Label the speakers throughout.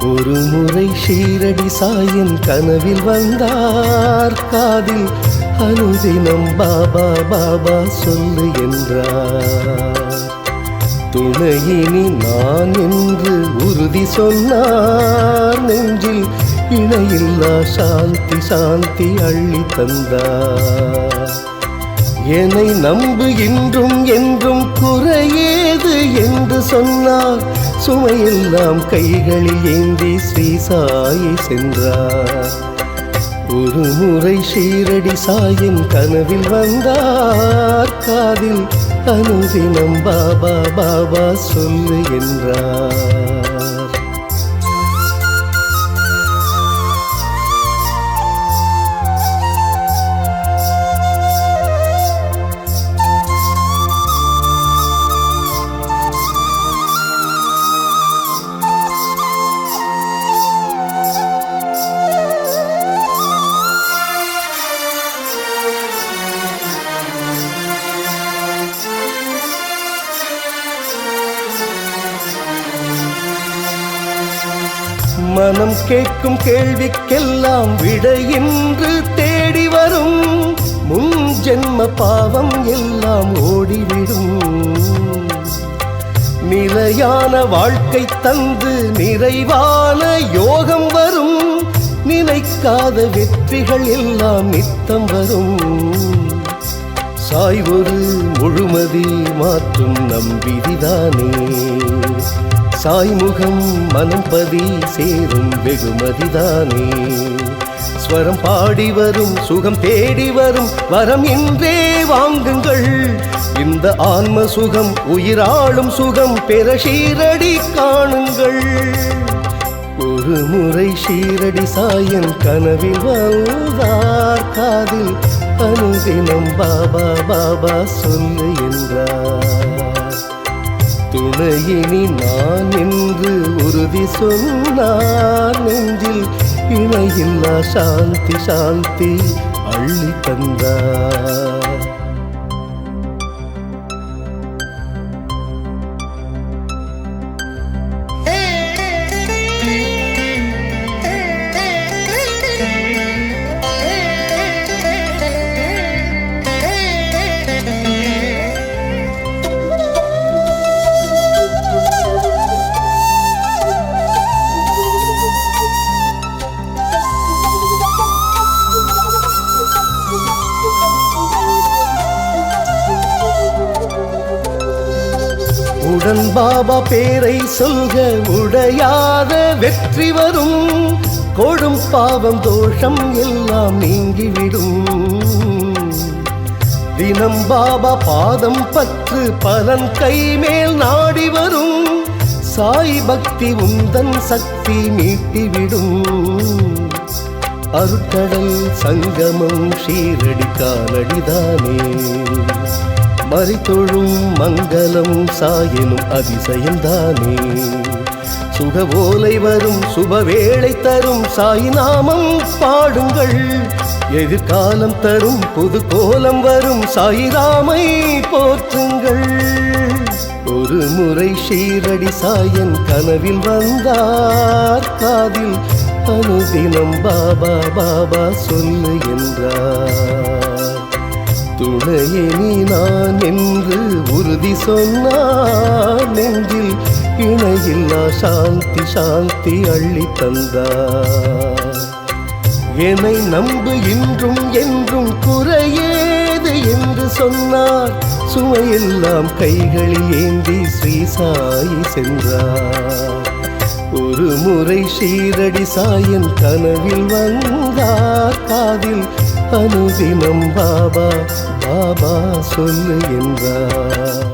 Speaker 1: ஒரு முறை ஷீரடி சாயின் கனவில் வந்தார், காதில் அனுதினம் பாபா பாபா சொல்லு என்றார். துணையினி நான் என்று உறுதி சொன்னார், நெஞ்சில் இணையில்லா சாந்தி சாந்தி அள்ளி தந்தார். என்னை நம்பு இன்றும் என்றும் குறையேது என்று சொன்னார், சுமையெல்லாம் கைகளில் ஏந்தி ஸ்ரீ சாயி சென்றார். ஒரு முறை ஷீரடி சாயின் கனவில் வந்தார், காதில் அனுதினம் பாபா பாபா சொல்லு என்றார். மனம் கேட்கும் கேள்விக்கெல்லாம் விடையின்று தேடி வரும், முன் ஜென்ம பாவம் எல்லாம் ஓடிவிடும். நிலையான வாழ்க்கை தந்து நிறைவான யோகம் வரும், நினைக்காத வெற்றிகள் எல்லாம் நித்தம் வரும். சாய் ஒரு முழுமதி மாற்றும் நம்பிதிதானே, சாய்முகம் மனம் பதி சேரும் வெகுமதிதானே. ஸ்வரம் பாடி வரும் சுகம் தேடி வரும் வரம் இன்றே வாங்குங்கள், இந்த ஆன்ம சுகம் உயிராளும் சுகம் பெற ஷீரடி காணுங்கள். ஒரு முறை ஷீரடி சாயின் கனவில் வந்தார், காதில் அனுதினம் பாபா பாபா சொல்லு என்றார். துணையினி நான் என்று உறுதி சொன்னார், நெஞ்சில் இணையில்லா சாந்தி சாந்தி அள்ளி தந்தார். உடன் பாபா பேரை சொல்க உடையாத வெற்றி வரும், கொடும் பாவம் தோஷம் எல்லாம் நீங்கிவிடும். தினம் பாபா பாதம் பற்று பலன் கைமேல் நாடி வரும், சாய் பக்தி உந்தன் சக்தி மீட்டிவிடும். அருட்கடல் சங்கமம் ஷீரடி காலடிதானே, மறித்தொழும் மங்களம் சாயினும் அதிசயம்தானே. சுகவோலை வரும் சுபவேளை தரும் சாய் நாமம் பாடுங்கள், எதிர்காலம் தரும் புது கோலம் வரும் சாயிராமை போற்றுங்கள். ஒரு முறை ஷீரடி சாயின் கனவில் வந்தார், காதில் அனுதினம் பாபா பாபா சொல்லு என்றார். துணையினி நான் என்று உறுதி சொன்னார், நெஞ்சில் இணையில்லா சாந்தி சாந்தி அள்ளி தந்தார். என்னை நம்பு இன்றும் என்றும் குறையேது என்று சொன்னார், சுமையெல்லாம் கைகளில் ஏந்தி ஸ்ரீ சாயி சென்றார். ஒரு முறை ஷீரடி சாயின் கனவில் வந்தார், காதில் அனுதினம் பாபா பாபா சொல்லு என்றார்.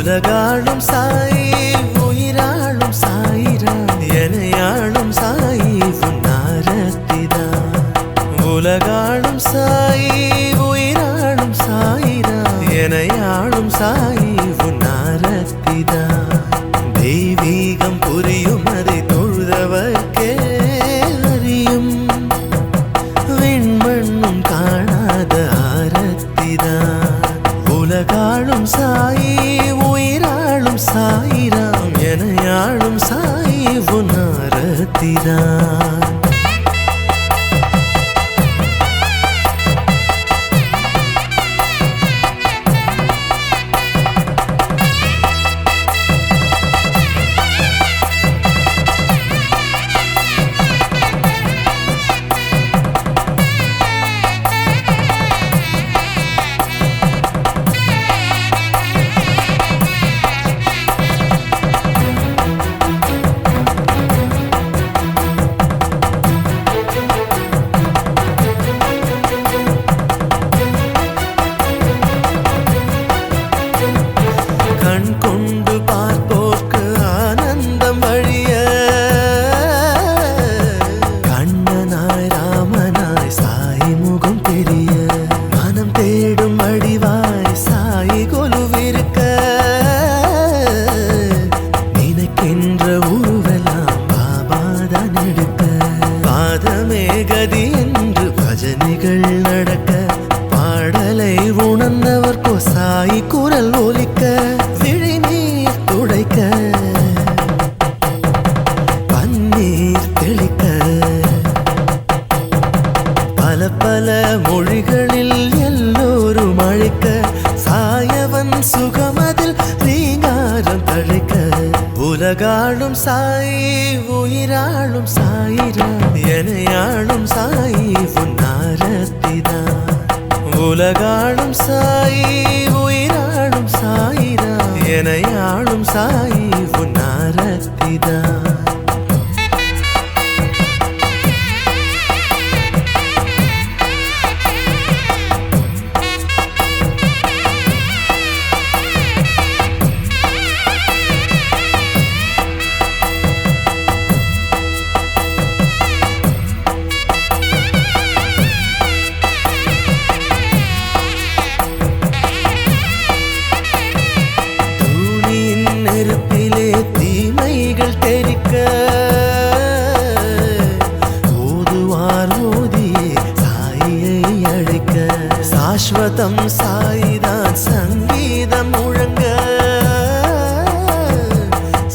Speaker 2: உலகாளும் சாயி உயிராளும் சாயிரான், எனையாளும் சாயி உன்னாரத்திதான். உலகாளும் சாயி உயிர் ராமனாய் ராமனாய் சாய் முகம் தெரிய மனம் தேடும் அடிவாய் சாய் கொலுவிருக்க நினைக்கின்ற உருவெல்லாம் பாபாதான் எடுக்க பாதமே கதி என்று பஜனைகள் நடக்க பாடலை உணர்ந்தவர்க்கோ சாய் குரல் ஒலிக்க விழிநீர் துடைக்க பன்னீர் தெளிக்க பல பல மொழிகளில் எல்லோரும் அழைக்க சாயவன் சுகமதில் ரீங்காரம் தழைக்க உலகாளும் சாய் உயிராளும் சாயிரா எனையாளும் சாய் உன்னாரத்திதான் உலகாளும் சாய் உயிராளும் சாயிரா எனையாளும் சாய் உன்னாரத்திதான் நெருப்பிலே தீமைகள் தெரிக்க ஓதுவார் ஓதியே சாயை அழைக்க சாஸ்வதம் சாய்தான் சங்கீதம் முழங்க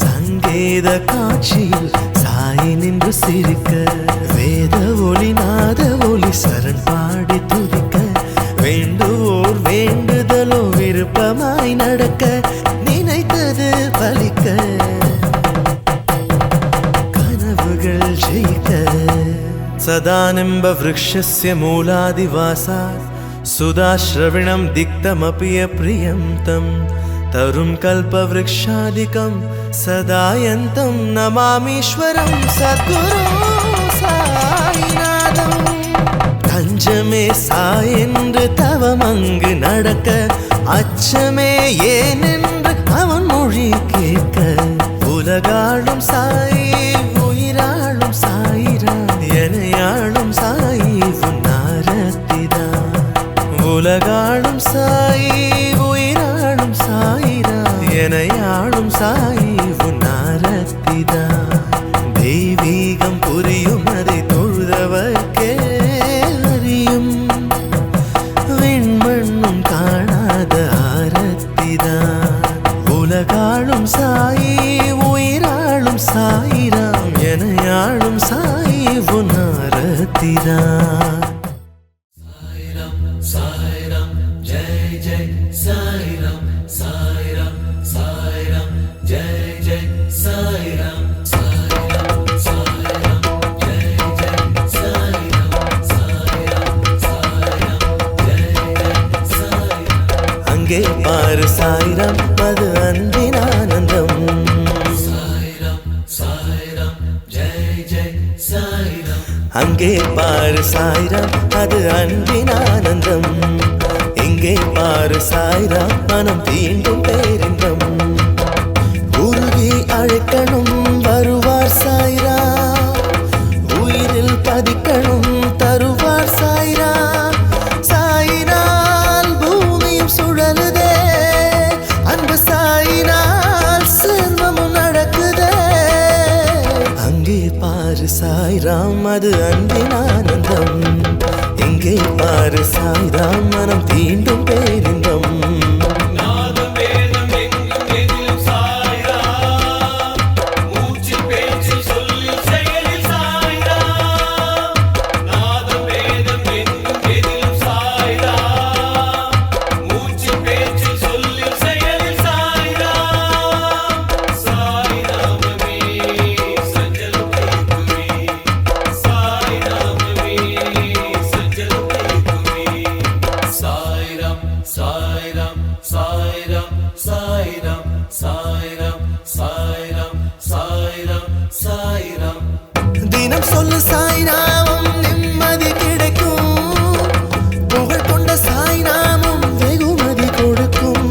Speaker 2: சங்கீத காட்சியில் சாய் நின்று சிரிக்க வேத ஒளி நாத ஒளி சரண் பாடி துதிக்க வேண்டுவோர் வேண்டுதலோ விருப்பமாய் நடக்க நினைத்தது பலிக்க கனவுகள் ஜெயிக்க சதானிம்ப விருக்ஷஸ்ய மூலாதிவாசாத் சுதாஸ்ரவிணம் திக்தமபி அப்ரியம் தம் தரும் கல்பவ்ருக்ஷாதிகம் சதாயந்தம் நமாமீஸ்வரம் சத்குரு சாய்நாதம் தஞ்சமே சாய் என்று தவம் அங்கு நடக்க அச்சமே ஏனென்று அவன் மொழி கேட்க உலகாளும் சாய் உயிராளும் சாயிரா எனையாளும் சாய் உன்னாரத்திதான் உலகாளும் சாய் உயிராளும் சாயிரா எனையாளும் சாய் உன்னாரத்திதான் தெய்வீகம் புரியும் அதை தொழுதவர்க்கே அறியும் விண்மண்ணும் காணாத ஆரத்திதான் உலகாளும் சாயி உயிராளும் சாயிராம் எனையாளும் சாயி உன்னாரத்திதான் சாய்ராம் சாய்ராம் ஜெய் ஜெய் சாய்ராம் சாய்ராம் சாய்ராம் ஜெய் ஜெய் சாய்ராம் அங்கே பாரு சாய்ராம் அது அன்பின் ஆனந்தம் சாய்ராம் சாய்ராம் ஜெய் ஜெய் சாய்ராம் அங்கே பாரு சாய்ராம் அது அன்பின் ஆனந்தம் இங்கே பாரு சாய்ராம் மனம் தீண்டும் பேரின்பம் உருகி அழைக்கணும் வருவார் சாய்ராம் உயிரில் பதிக்கணும் தருவார் சாய்ராம் சாயினால் பூமியும் சுழலுதே அன்பு சாயினால் செல்வமும் நடக்குதே அங்கே பாரு சாய்ராம் அது அன்பின் ஆனந்தம் இங்கே பாரு சாய்ராம் மனம் தீண்டும் பேரின்பம் தினம் சொல்லு சாய்நாமம் நிம்மதி கிடைக்கும் புகழ் கொண்ட சாய்நாமம் வெகுமதி கொடுக்கும்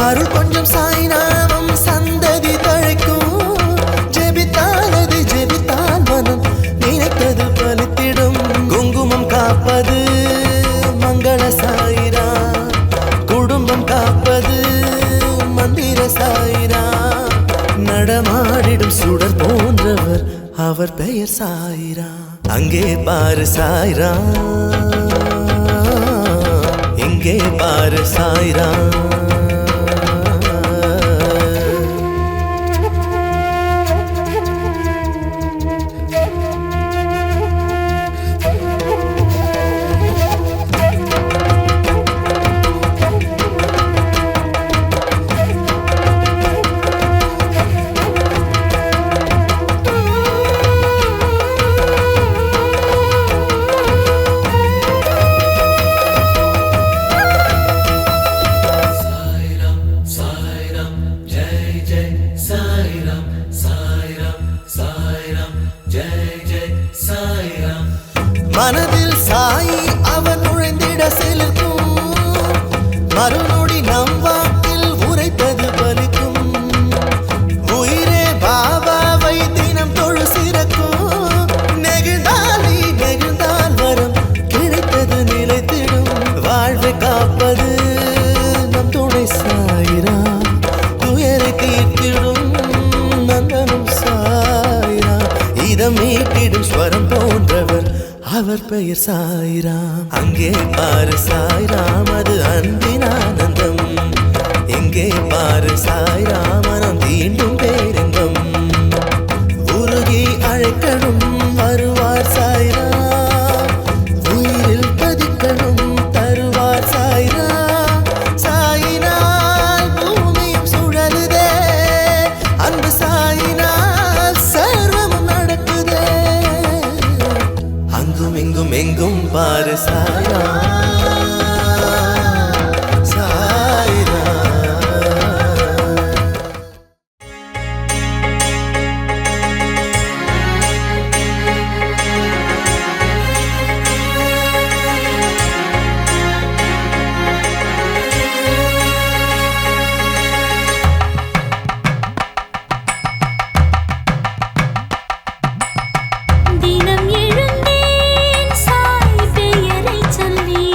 Speaker 2: அருள் கொஞ்சம் சாய்நாமம் சந்ததி தழைக்கும் ஜெபித்தால் அது ஜெபித்தால் மனம் நினைத்தது அவர் பெயர் சாய்ராம். அங்கே பாரு சாய்ராம், எங்கே பாரு சாய்ராம். மனதில் சாயி அவர் நுழைந்திட செலுக்கும், மறுநொடி நம் வாக்கில் உரைப்பது பலிக்கும். உயிரே பாபாவை தினம் தொழு சிறக்கும், நெகிழ்ந்தால் நீ நெகிழ்ந்தால் வரும் கிடைத்தது நிலைத்திடும். வாழ்வை காப்பது நம் துணை சாய்ராம், துயரை தீர்த்திடும் நந்தனும் சாய்ராம். இதம் மீட்டிடும் ஸ்வரம் போன்றவர் அவர் பெயர் சாய்ராம். அங்கே பாரு சாய்ராம், அது அன்பின் ஆனந்தம். எங்கே பாரு சாய்ராம், மனம் தீண்டும் பேரின்பம். உருகி அழைக்கணும் வருவார் சாய்ராம், உயிரில் பதிக்கணும் தருவார் சாய்ராம். சாயினால் பூமியும் சுழலுதே, அன்பு சாயினால் சர்வமும் நடக்குதே. அங்கும் இங்கும் எங்கும் பாரு சாய்ராம், சாய்ராம்.
Speaker 3: தினம் எழுந்தேன் சாய் பெயரை சொல்லி,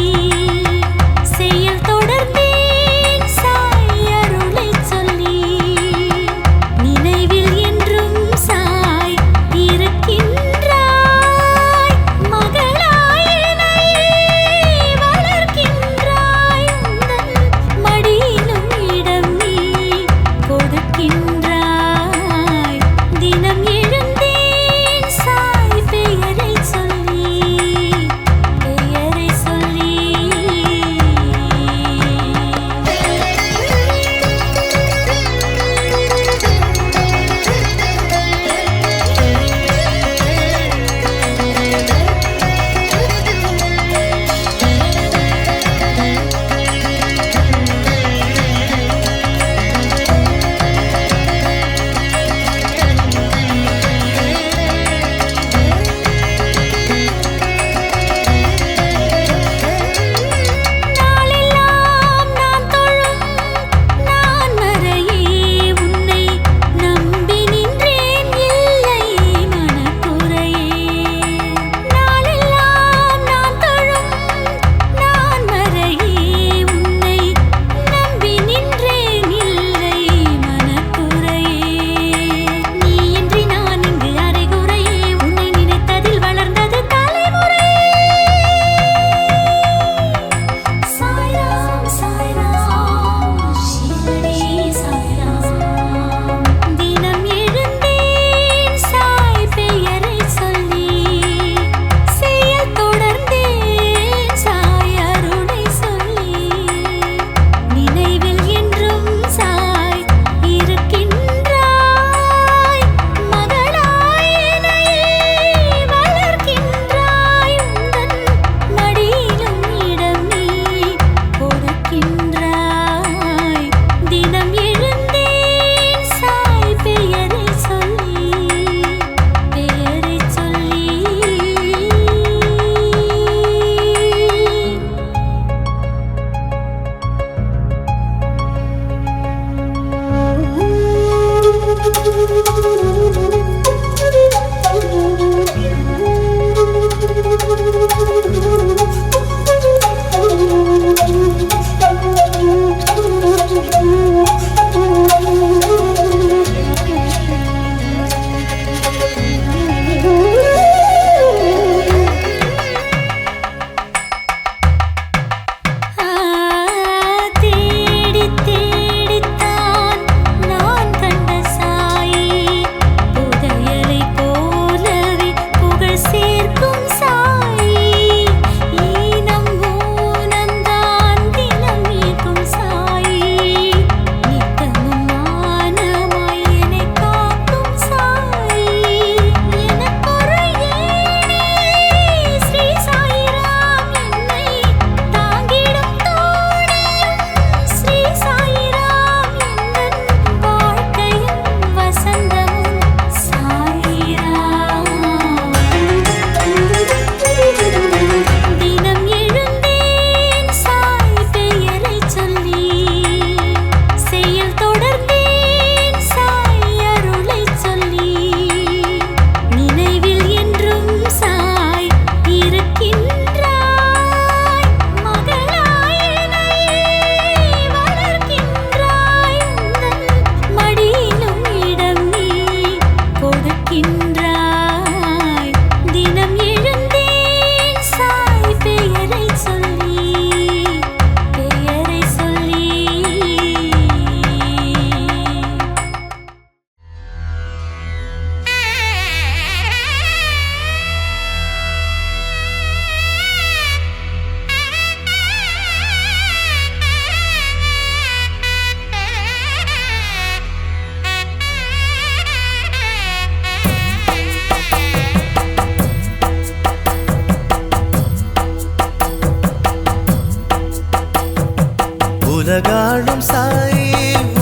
Speaker 2: உலகாளும் சாயி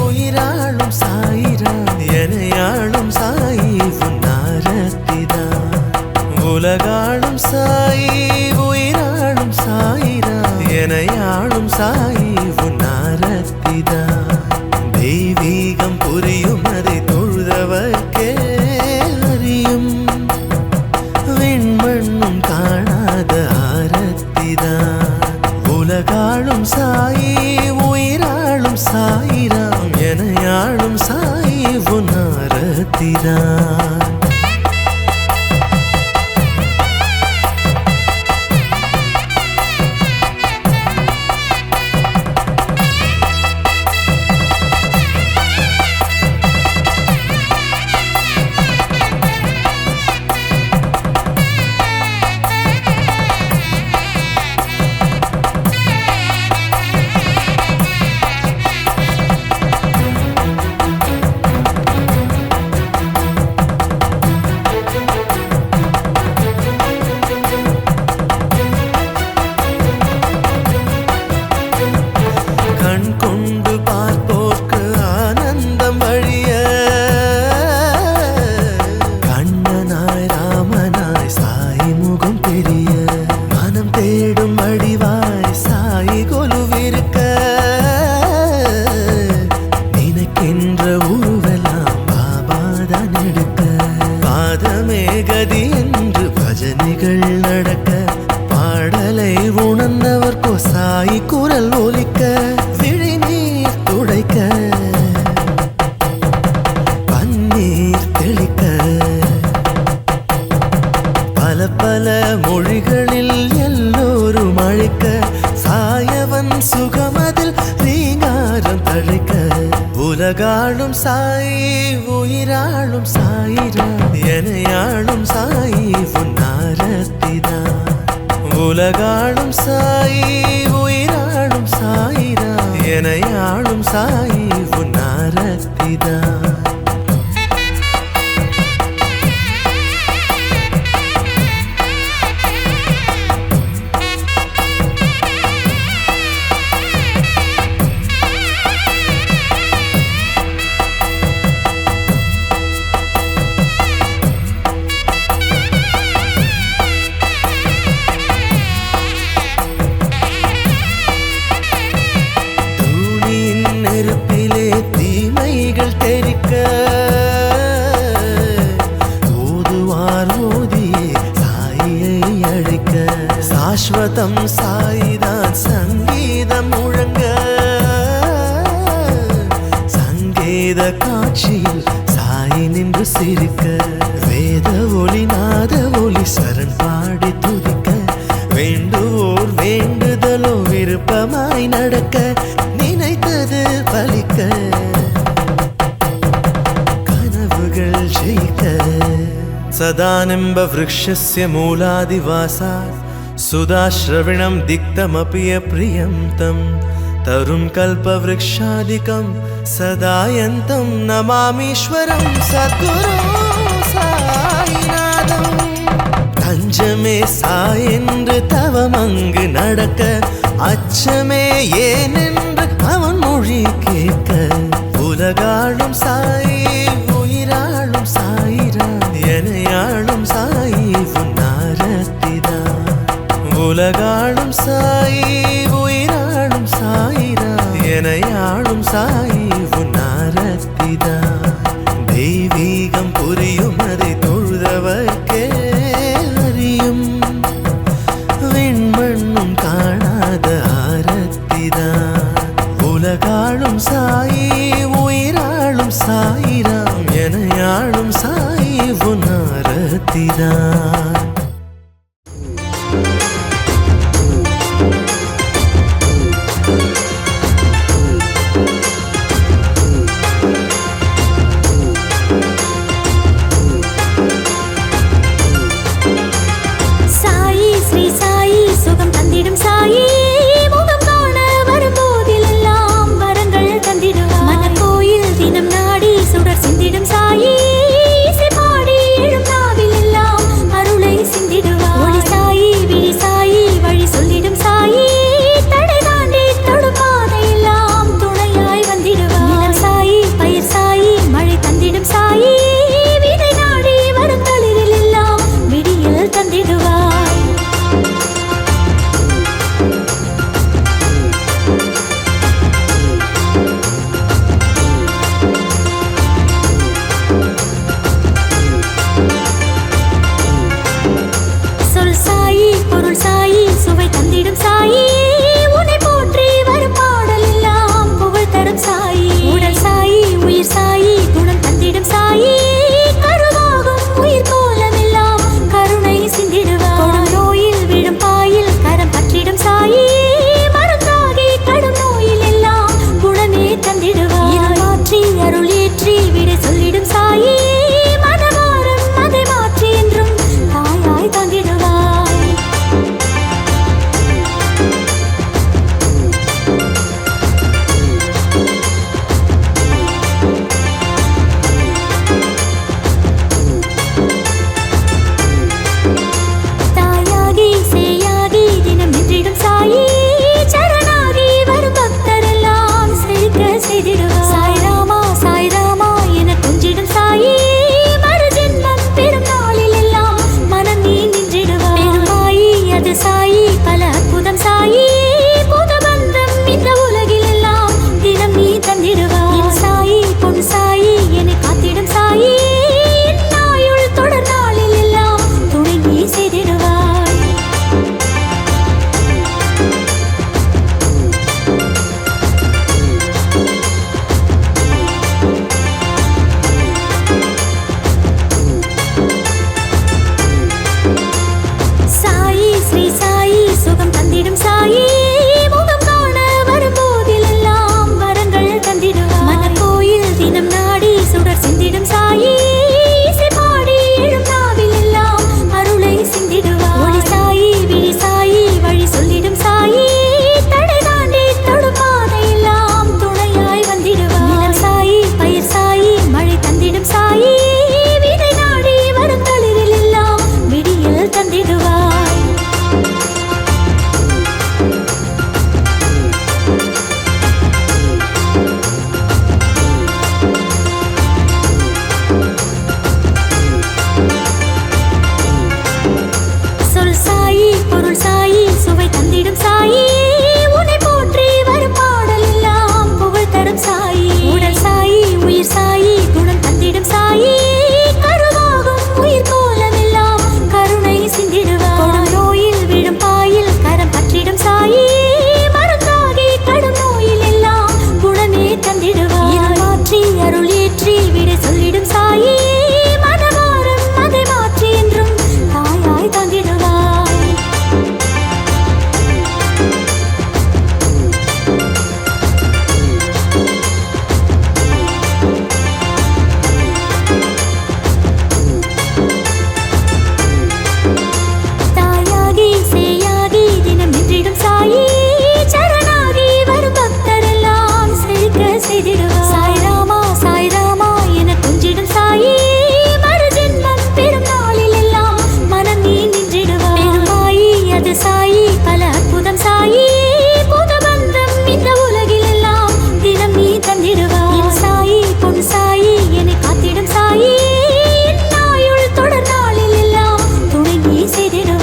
Speaker 2: உயிராளும் சாயிராம் எனையாளும் சாயி உன்னாரத்திதான் உலகாளும் சாயி உயிராளும் சாயிராம் எனையாளும் சாயி உன்னாரத்திதான் தெய்வீகம் புரியும் அதை தொழுதவர்க்கே அறியும் விண்மண்ணும் காணாத ஆரத்திதான் உலகாளும் சாயி உயிராளும் சாயிராம் எனையாளும் சாயி உன்னாரத்திதான் பல மொழிகளில் எல்லோரும் அழைக்க சாயவன் சுகமதில் ரீங்காரம் தழைக்க உலகாளும் சாயி உயிராளும் சாயிராம் எனையாளும் சாயி உன்னாரத்திதான் உலகாளும் சாயி உயிராளும் சாயிராம் எனையாளும் சாயி உன்னாரத்திதான் சாஸ்வதம் சாயிதான் சங்கீதம் முழங்க சங்கீத காட்சியில் சாயி நின்று சிரிக்க வேத ஒளி நாத ஒளி சரண் பாடி துதிக்க வேண்டுவோர் வேண்டுதலோ விருப்பமாய் நடக்க நினைத்தது பலிக்க கனவுகள் ஜெயிக்க சதானிம்ப விருக்ஷஸ்ய மூலாதிவாசாத் सुधाश्रविणं दिक्तमपि प्रियं तं तरुं कल्पवृक्षादिकं सदायन्तं नमामीश्वरं सद्गुरु साईनाथं தஞ்சமே சாயென்று தவமங்கு நடக்க அச்சமே ஏனென்று அவன் மொழி கேட்க உலகாளும் சாயி உயிராளும் சாயிராம் எனையாளும் சாயி உன்னாரத்திதான் உலகாளும் சாயி உயிராளும் சாயிராம் எனையாளும் சாயி உன்னாரத்திதான் தெய்வீகம் புரியும் அதை தொழுதவர்க்கே அறியும் விண்மண்ணும் காணாத ஆரத்திதான் உலகாளும் சாயி உயிராளும் சாயிராம் எனையாளும் சாயி உன்னாரத்திதான்
Speaker 3: பொருள் சாயி சுவை தந்திடும் சாயி உன்னை போற்றி வரும் பாடல் எல்லாம் புகழ் தரும் சாயி உடல் சாயி உயிர் சாயி குணம் தந்திடும் சாயி கருவாகும் உயிர் கோலமெல்லாம் கருணை சிந்திடுவார் கொடும் நோயில் விழும் பாயில் கரம் பற்றிடும் சாயி மருந்தாகி கடும் நோயில் எல்லாம் குணமே தந்திடுவார் மாற்றி அருள் ஏற்றி விட சொல்லிடும் சாயி மனவாரம் அதை மாற்றி என்றும் தாயாய் தந்திடுவார் தாயாகி சேயாகி தினம் நின்றிடும் சாயி சரணாகி வரும் பக்தரெல்லாம் செழிக்க செய்திடுவார் சாய் ராமா என கொஞ்சிடும் சாயி மறு ஜென்மம் பெரும் நாளில் எல்லாம் மனம் நீ நின்றிடுவார் பெருமாயி அது சாயி பல அற்புதம் சாயி புதபந்தம் இந்த உலகில் எல்லாம் தினம் நீ தந்திடுவார் என் சாயி பொன் சாயி என்னை காத்திடும் சாயி என் நாயுள் தொடர் நாளில் எல்லாம் துணை நீ செய்திடுவாய்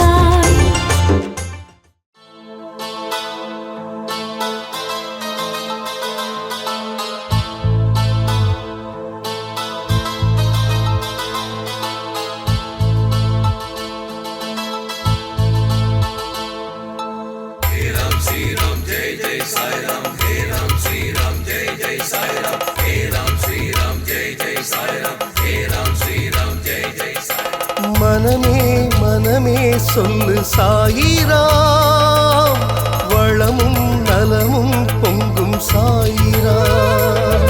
Speaker 1: மனமே மனமே சொல்லு சாயிராம் வளமும் நலமும் பொங்கும் சாயிராம்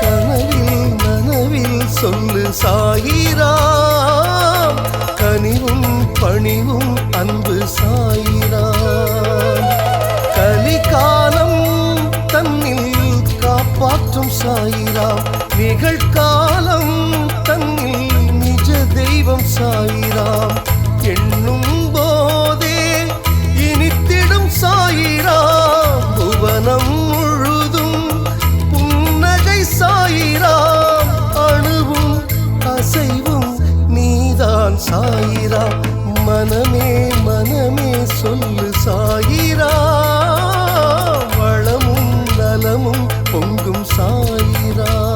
Speaker 1: கனவில் நனவில் சொல்லு சாயிராம் கனிவும் பணிவும் அன்பு சாயிராம் கலிகாலம் தன்னில் காப்பாற்றும் சாயிராம் நிகழ்காலம் தன்னில் நிஜ தெய்வம் சாயிராம் எண்ணும் போதே இனித்திடும் சாயிராம் புவனம் முழுதும் புன்னகை சாயிராம் அணுவும் அசைவும் நீதான் சாயிராம் மனமே மனமே சொல்லு சாயிராம் வளமும் நலமும் பொங்கும் சாயிராம்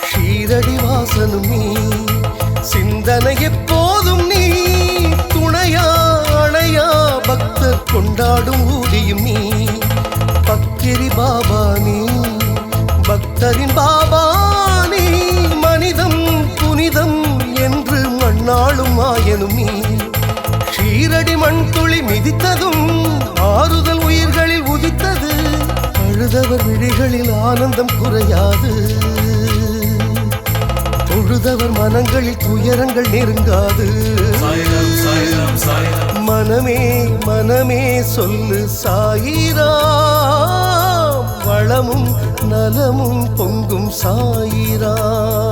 Speaker 1: ஷீரடி வாசனும் நீ சிந்தனை எப்போதும் நீ துணையா அணையா பக்தர் கொண்டாடும் ஊதியும் நீ பக்கிரி பாபா நீ பக்தரின் பாபா நீ மனிதம் புனிதம் என்று மண்ணாளும் மாயனும் நீ ஷீரடி மண் துளி மிதித்ததும் ஆறுதல் உயிர்களில் உதித்தது அழுதவர் விழிகளில் ஆனந்தம் குறையாது தொழுதவர் மனங்களில் துயரங்கள் நெருங்காது மனமே மனமே சொல்லு சாயிராம் வளமும் நலமும் பொங்கும் சாயிராம்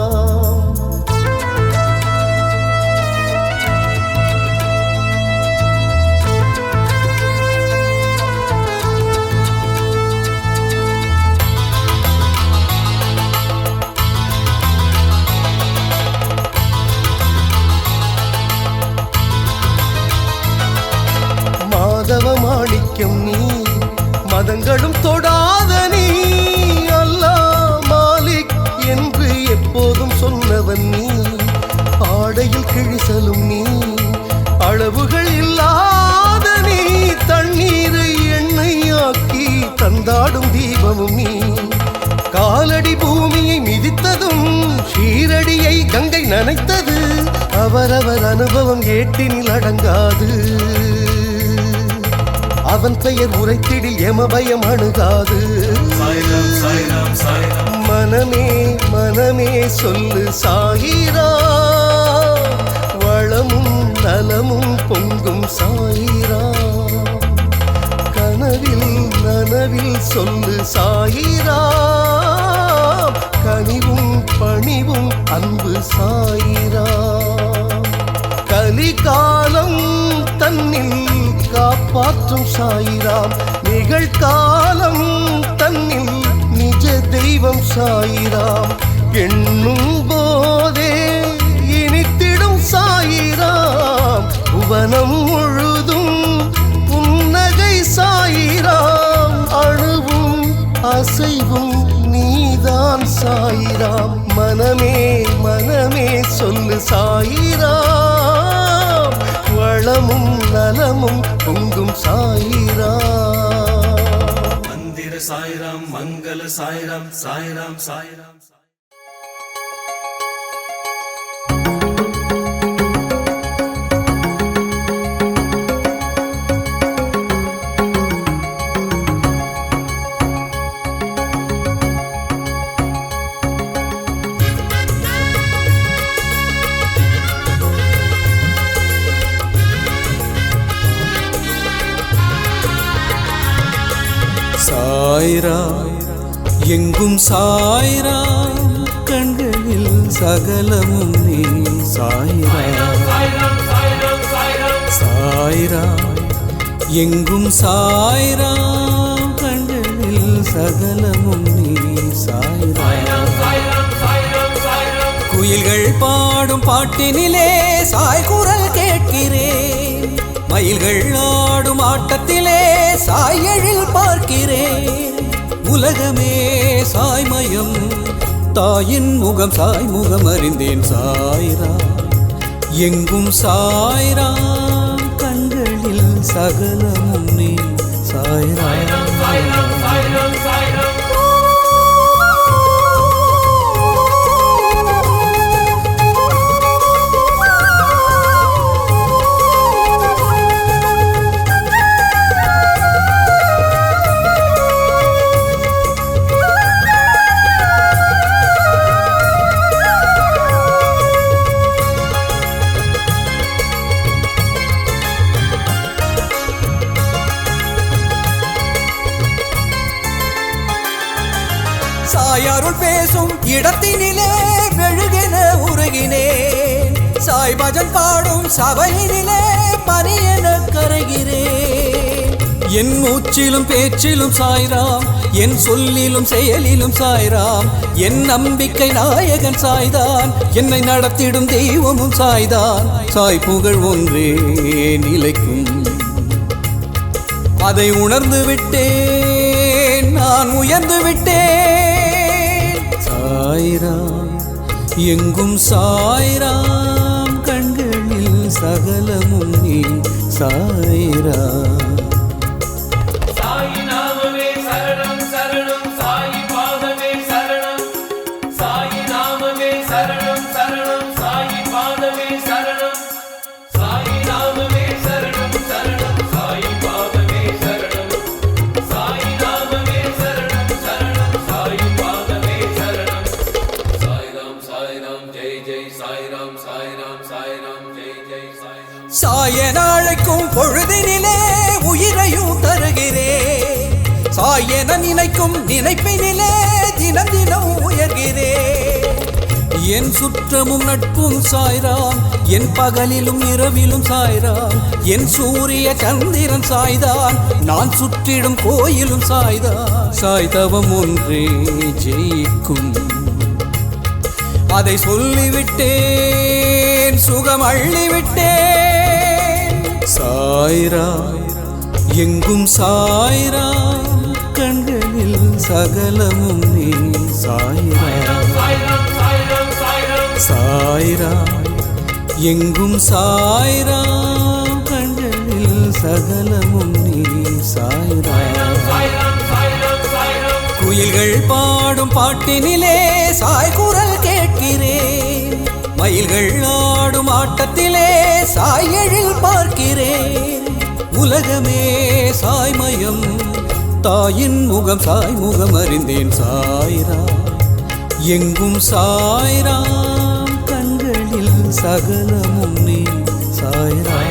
Speaker 1: மாணிக்கம் நீ மதங்களும் தொடாத நீ அல்லாஹ் மாலிக் என்று எப்போதும் சொன்னவன் நீ ஆடையில் கிழிசலும் நீ அளவுகள் இல்லாத நீ தண்ணீரை எண்ணெயாக்கி தந்தாடும் தீபமும் நீ காலடி பூமியை மிதித்ததும் ஷீரடியை கங்கை நனைத்தது அவரவர் அனுபவம் ஏட்டினில் அடங்காது அவன் பெயர் உரைத்திடில் எமபயம் அணுகாது மனமே மன மனமே சொல்லு சாயிரா வளமும் நலமும் பொங்கும் சாயிரா கனவில் நனவில் சொல்லு சாயிரா கனிவும் பணிவும் அன்பு சாயிரா கலிகாலம் தன்னில் காப்பாற்றும் சாயிராம் நிகழ்காலம் தன்னில் நிஜ தெய்வம் சாயிராம் எண்ணும் போதே இனித்திடும் சாயிராம் புவனம் முழுதும் புன்னகை சாயிராம் அணுவும் அசைவும் நீதான் சாயிராம் மனமே மனமே சொல்லு சாயிராம் வளமும் நலமும் பொங்கும் சாயிராம்
Speaker 2: மந்திர சாய்ராம் மங்கள சாய்ராம் சாய்ராம் சாய்ராம்
Speaker 4: சாய்ராம் எங்கும் சாய்ராம் கண்களில் சகலமும் நீ சாய்ராம் சாய்ராம் எங்கும் சாய்ராம் கண்களில் சகலமும் நீ சாய்ராம் குயில்கள் பாடும் பாட்டினிலே சாய் குரல் கேட்கிறேன் மயில்கள் ஆடும் ஆட்டத்திலே சாய் எழில் பார்க்கிறேன் உலகமே சாய்மயம் தாயின் முகம் சாய் முகம் அறிந்தேன் சாய்ராம் எங்கும் சாய்ராம் கண்களில் சகலமும் நீ சாய்ராம் சாயாருள் பேசும் இடத்தினிலே மெழுகென உருகினேன் சாய் பஜன் பாடும் சபையினிலே பனியென கரைகிறேன் என் மூச்சிலும் பேச்சிலும் சாய்ராம் என் சொல்லிலும் செயலிலும் சாய்ராம் என் நம்பிக்கை நாயகன் சாய்தான் என்னை நடத்திடும் தெய்வமும் சாய்தான் சாய் புகழ் ஒன்றே நிலைக்கும் அதை உணர்ந்து விட்டேன் நான் உயர்ந்து விட்டேன் சாய்ராம் எங்கும் சாய்ராம் கண்களில் சகலமும் நீ சாய்ராம் சாயன அழைக்கும் பொழுதினிலே உயிரையும் தருகிறேன் சாயன நினைக்கும் நினைப்பினிலே தினம் தினம் உயர்கிறேன் என் சுற்றமும் நட்பும் சாய்ராம் என் பகலிலும் இரவிலும் சாய்ராம் என் சூரிய சந்திரன் சாய்தான் நான் சுற்றிடும் கோயிலும் சாய்தான் சாய் தவம் ஒன்றே ஜெயிக்கும் அதை சொல்லிவிட்டேன் சுகம் அள்ளிவிட்டேன் சாய்ராம் எங்கும் சாய்ராம் கண்களில் சகலமும் நீ சாய்ராம் சாய்ராம் எங்கும் சாய்ராம் கண்களில் சகலமும் நீ சாய்ராம் குயில்கள் பாடும் பாட்டினிலே சாய் குரல் கேட்கிறேன் மயில்கள் ஆடும் ஆட்டத்திலே சாய் எழில் பார்க்கிறேன் உலகமே சாய்மயம் தாயின் முகம் சாய் முகம் அறிந்தேன் சாய்ராம் எங்கும் சாய்ராம் கண்களில் சகலமும் நீ சாய்ராம்.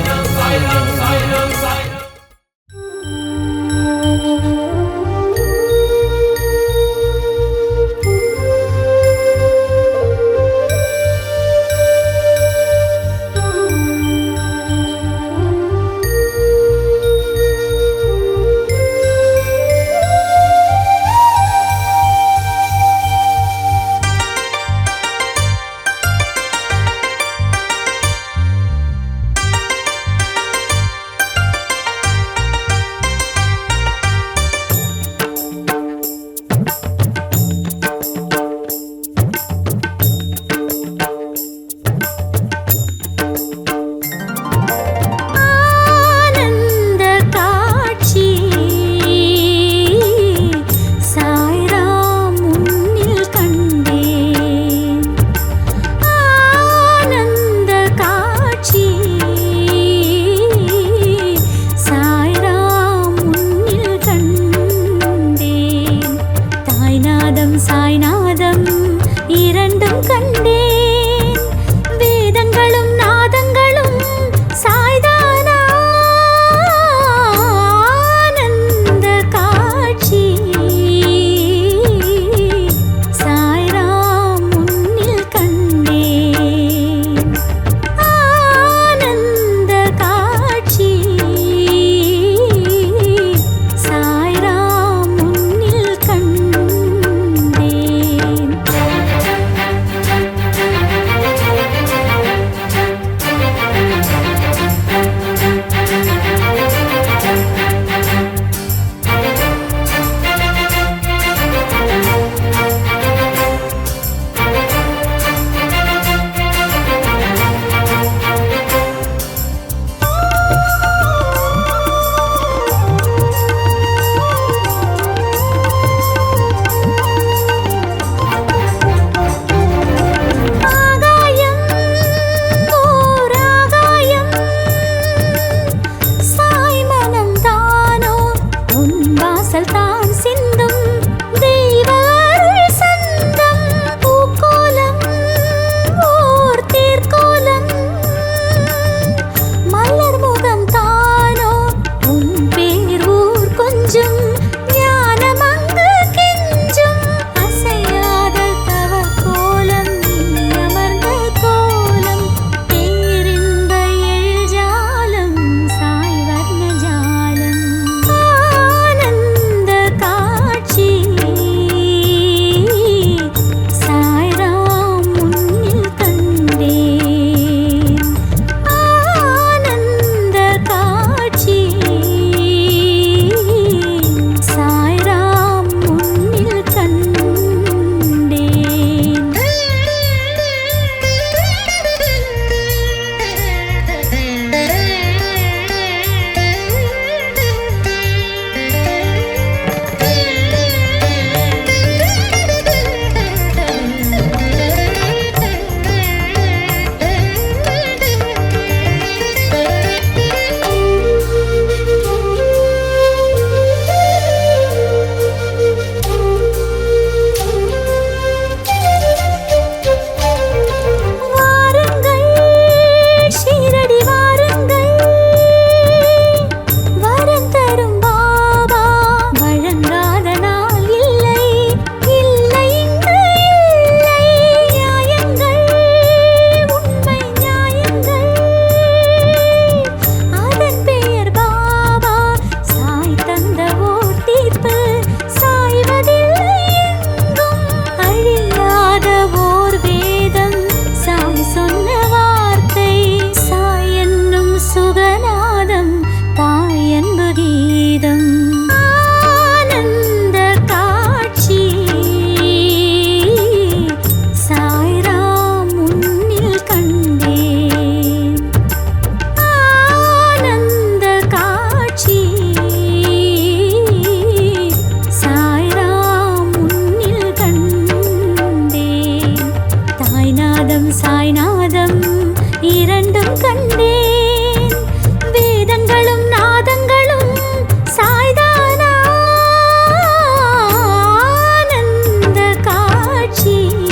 Speaker 3: காட்சி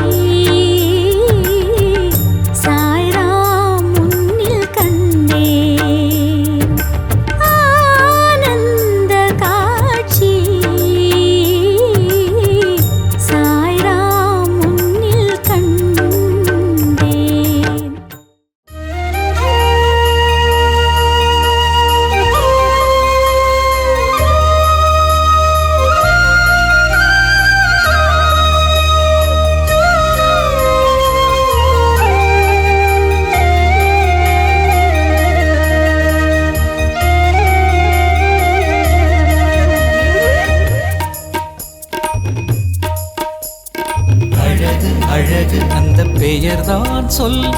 Speaker 4: அழகு அந்த பெயர்தான் சொல்ல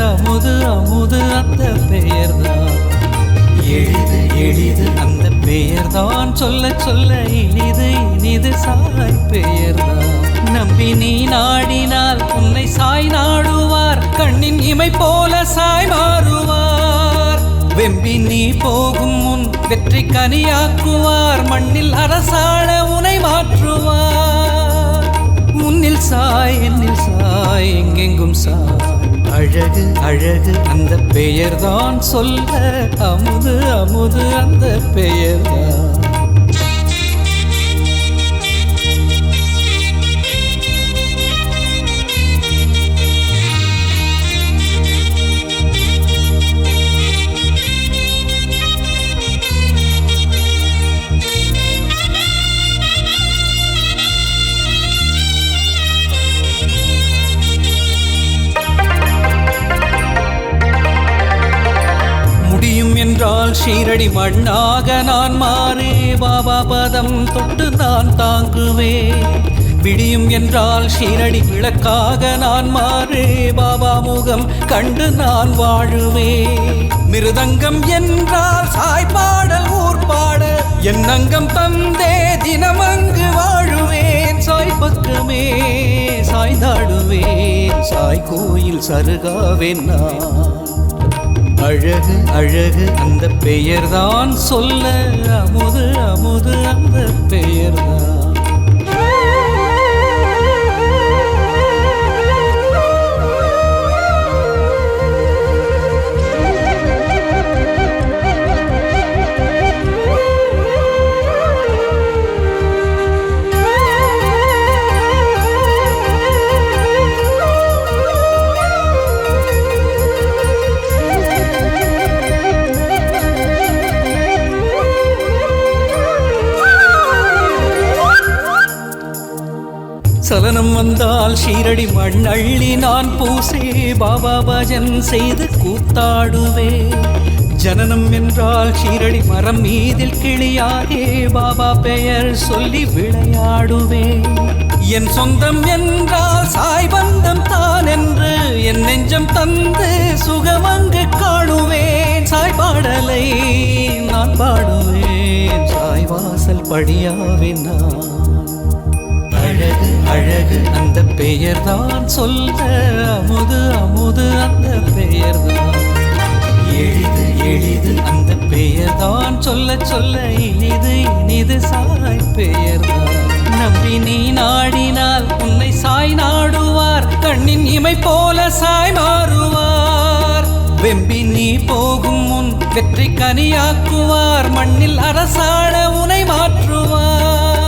Speaker 4: அமுது அமுது அந்த பெயர்தான் எளிது எளிது அந்த பெயர்தான் சொல்ல சொல்ல இனிது இனிது சாய் பெயர்தான் நம்பி நீ நாடினால் உன்னை சாய் நாடுவார் கண்ணின் இமை போல சாய் மாறுவார் வெம்பி நீ போகும் முன் வெற்றி கனியாக்குவார் மண்ணில் அரசாள உனை மாற்றுவார் முன்னில் சாய் என்னில் சாய் எங்கெங்கும் சாய் அழகு அழகு அந்த பெயர்தான் சொல்ல அமுது அமுது அந்த பெயர்தான் என்றால் ஷீரடி மண்ணாக நான் மாறே பாபா பதம் தொட்டு நான் தாங்குவே விடியும் என்றால் ஷீரடி விளக்காக நான் மாறே பாபா முகம் கண்டு நான் வாழுவே மிருதங்கம் என்றால் சாய் பாடல் ஊர் பாட என் அங்கம் தந்தே தினம் அங்கு வாழுவேன் சாய் பக்கமே சாய்ந்தாடுவேன் சாய் கோயில் சருகாவேன் நான் அழகு அழகு அந்த பெயர்தான் சொல்ல அமுது அமுது அந்த பெயர்தான் சலனம் வந்தால் ஷீரடி மண்ணள்ளி நான் பூசே பாபா பஜன் செய்து கூத்தாடுவே ஜனனம் என்றால் ஷீரடி மரம் மீதில் கிளியாகே பாபா பெயர் சொல்லி விளையாடுவே என் சொந்தம் என்றால் சாய் பந்தம் தான் என்று என் நெஞ்சம் தந்து சுகமங்கு காணுவேன் சாய் பாடலை நான் பாடுவேன் சாய் வாசல் படியாவேன் நான் அழகு அழகு அந்த பெயர்தான் சொல்ல அமுது அமுது அந்த பெயர்தான் எளிது எளிது அந்த பெயர்தான் சொல்ல சொல்ல இனிது இனிது சாய் பெயர்தான் நம்பி நீ நாடினால் உன்னை சாய் நாடுவார் கண்ணின் இமை போல சாய் மாறுவார் வெம்பி நீ போகும் முன் வெற்றி கனியாக்குவார் மண்ணில் அரசாள உனை மாற்றுவார்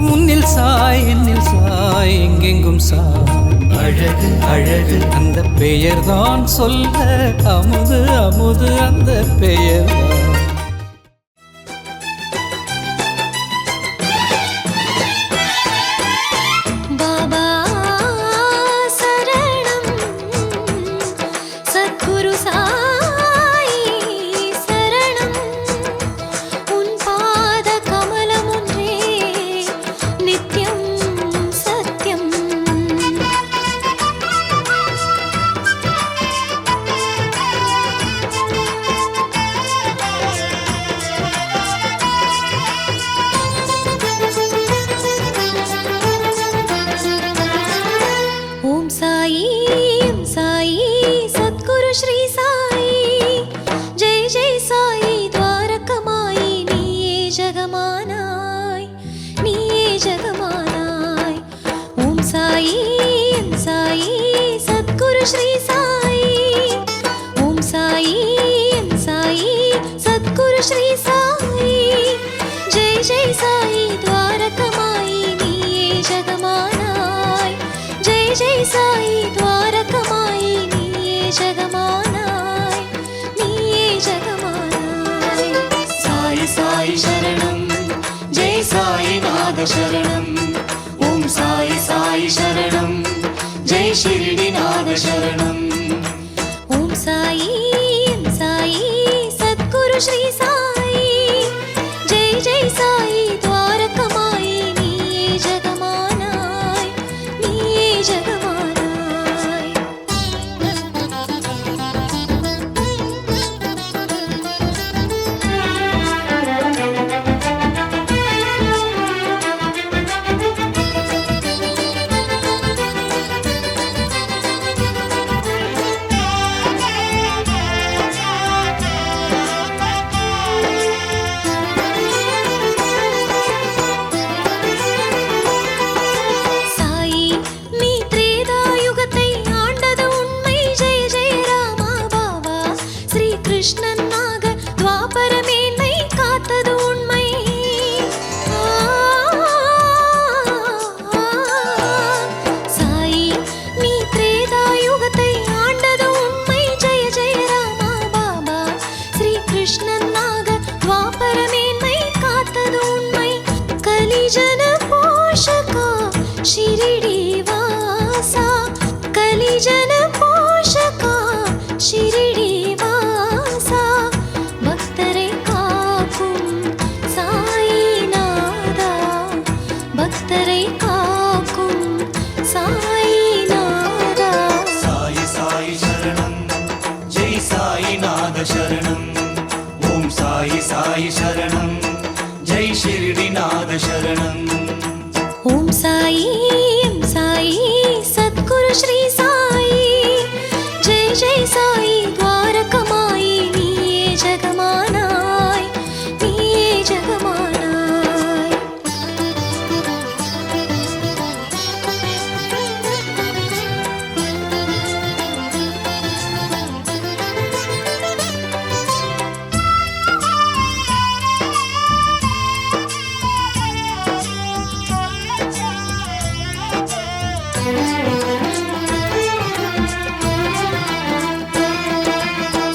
Speaker 4: முன்னில் சாய் என்னில் சாய் எங்கெங்கும் சாய் அழகு அழகு அந்த பெயர்தான் சொல்ல அமுது அமுது அந்த பெயர்தான்
Speaker 3: जय साई द्वारकमाई नीये जगमानाय नीये जगमानाय साई साई शरणं जय साई नाद शरणं ओम साई साई शरणं जय शिरडीनाथ शरणं ओम साई सद्गुरु श्री साई जय जय साई द्वारकमाई नीये जगमानाय नीये जगमानाय ஜன போஷகா ஷிரடி வாசா பக்தரை காக்கும் சாயிநாதா பக்தரை காக்கும் சாயிநாதா
Speaker 5: சாயி சாயி சரணம் ஜெய் சாயிநாத சரணம் ஓம் சாயி சாயி சரணம் ஜெய் ஷிரடிநாத சரணம்
Speaker 3: ஓம் சாயி எம் சாயி சத்குரு ஸ்ரீ சாயி ஜெய் ஜெய் சாயி துவாரகமாயி நீயே ஜெகமானாய் நீயே ஜெகமானாய்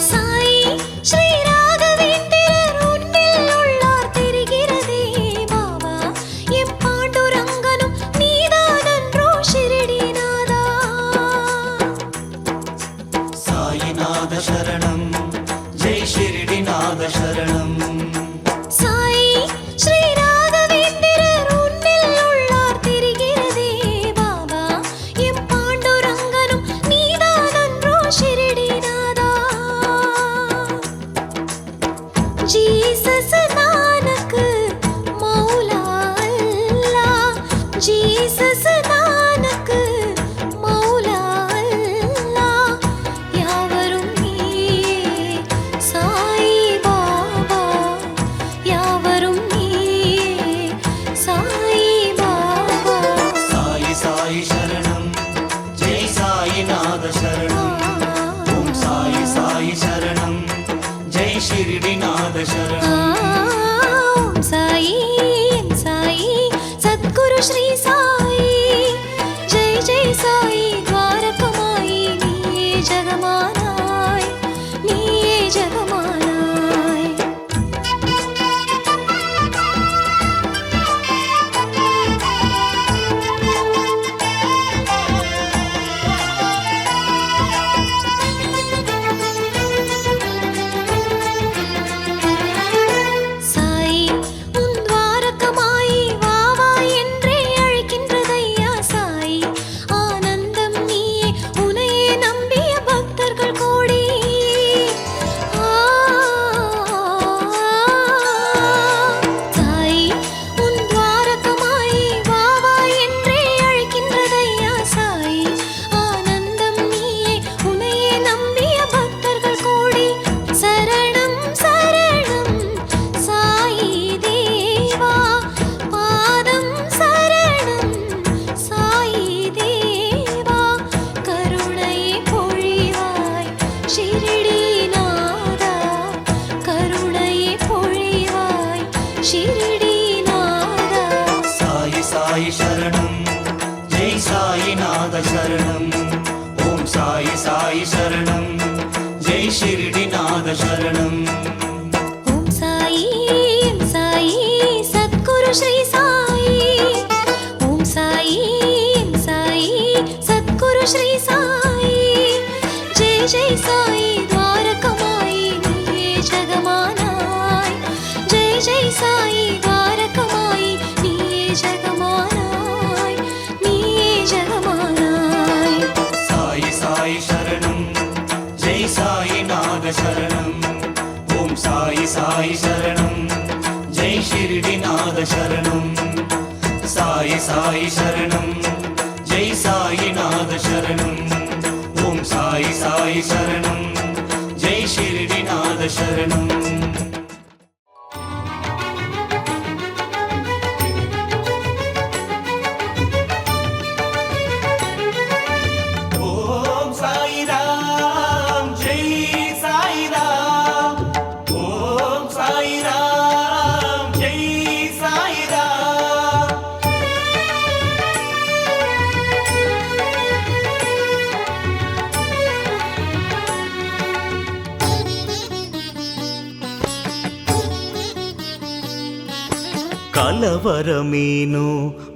Speaker 3: சாயி ஸ்ரீ ராகவேந்திரர் உன்னில் உள்ளார் தெரிகிறதே பாபா எம் பாண்டுரங்கனும் நீதானன்றோ ஷிரடிநாதா
Speaker 5: சாயிநாத சரணம் ஜெய் ஷிரடிநாத சரணம்
Speaker 3: சாயி ஸ்ரீ ராகவேந்திரர் உன்னில் உள்ளார் தெரிகிறதே பாபா எம் பாண்டுரங்கனும் நீதானன்றோ ஷிரடிநாதா ஜீசஸ் நானக் மௌலா அல்லாஹ் ஜீசஸ் நானக் மௌலா அல்லாஹ் யாவரும் நீயே சாயி பாபா யாவரும் நீயே சாயி பாபா
Speaker 5: சாயி சாயி சரணம் ஜெய் சாயிநாத சரணம் ஓம் சாயி சாயி சரணம் ஜெய் ஷிரடிநாத சரணம்
Speaker 3: ஓம் சாயி எம் சாயி சத்குரு ஸ்ரீ சாயி ஜெய் ஜெய் சாயி துவாரகமாயி நீயே ஜெகமானாய் நீயே ஜெகமானாய் சாயி உன் துவாரகமாயி வா வா என்றே அழைக்கின்றதையா சாயி ஆனந்தம் நீயே உனையே நம்பிய பக்தர்கள் கோடி சாயி உன் துவாரகமாயி வா வா என்றே அழைக்கின்றதையா சாயி ஆனந்தம் நீயே உனையே நம்பிய பக்தர்கள் கோடி சரணம் சரணம் சாயி தேவா பாதம் சரணம் சாயி தேவா கருணையை பொழிவாய் ஷிரடிநாதா கருணையை பொழிவாய் ஷிரடிநாதா
Speaker 5: சாயி சாயி சரணம் ஜெய் சாயிநாத சரணம் ஓம் சாயி சாயி சரணம் ஜெய் ஷிரடிநாத சரணம்
Speaker 3: ஓம் சாயி எம் சாயி சத்குரு ஸ்ரீ சாயி ஓம் சாயி எம் சாயி சத்குரு ஸ்ரீ சாயி ஜெய் ஜெய் சாயி துவாரகமாயி நீயே ஜெகமானாய் ஜெய் ஜெய் சாயி துவாரகமாயி நீயே ஜெகமானாய் நீயே ஜெகமானாய்
Speaker 5: சாயி சாயி சரணம் ஜெய் சாயிநாத சரணம் ஓம் சாயி சாயி சரணம் ஜெய் ஷிரடிநாத சரணம் சாயி சாயி சரணம் ஜெய் சாயிநாத சரணம் ஓம் சாயி சாயி சரணம் ஜெய் ஷிரடிநாத சரணம் ஓம் சாயிராம் ஜெய் சாயிராம் ஓம் சாயிராம் ஜெய் சாயிராம் கலவரமேனோ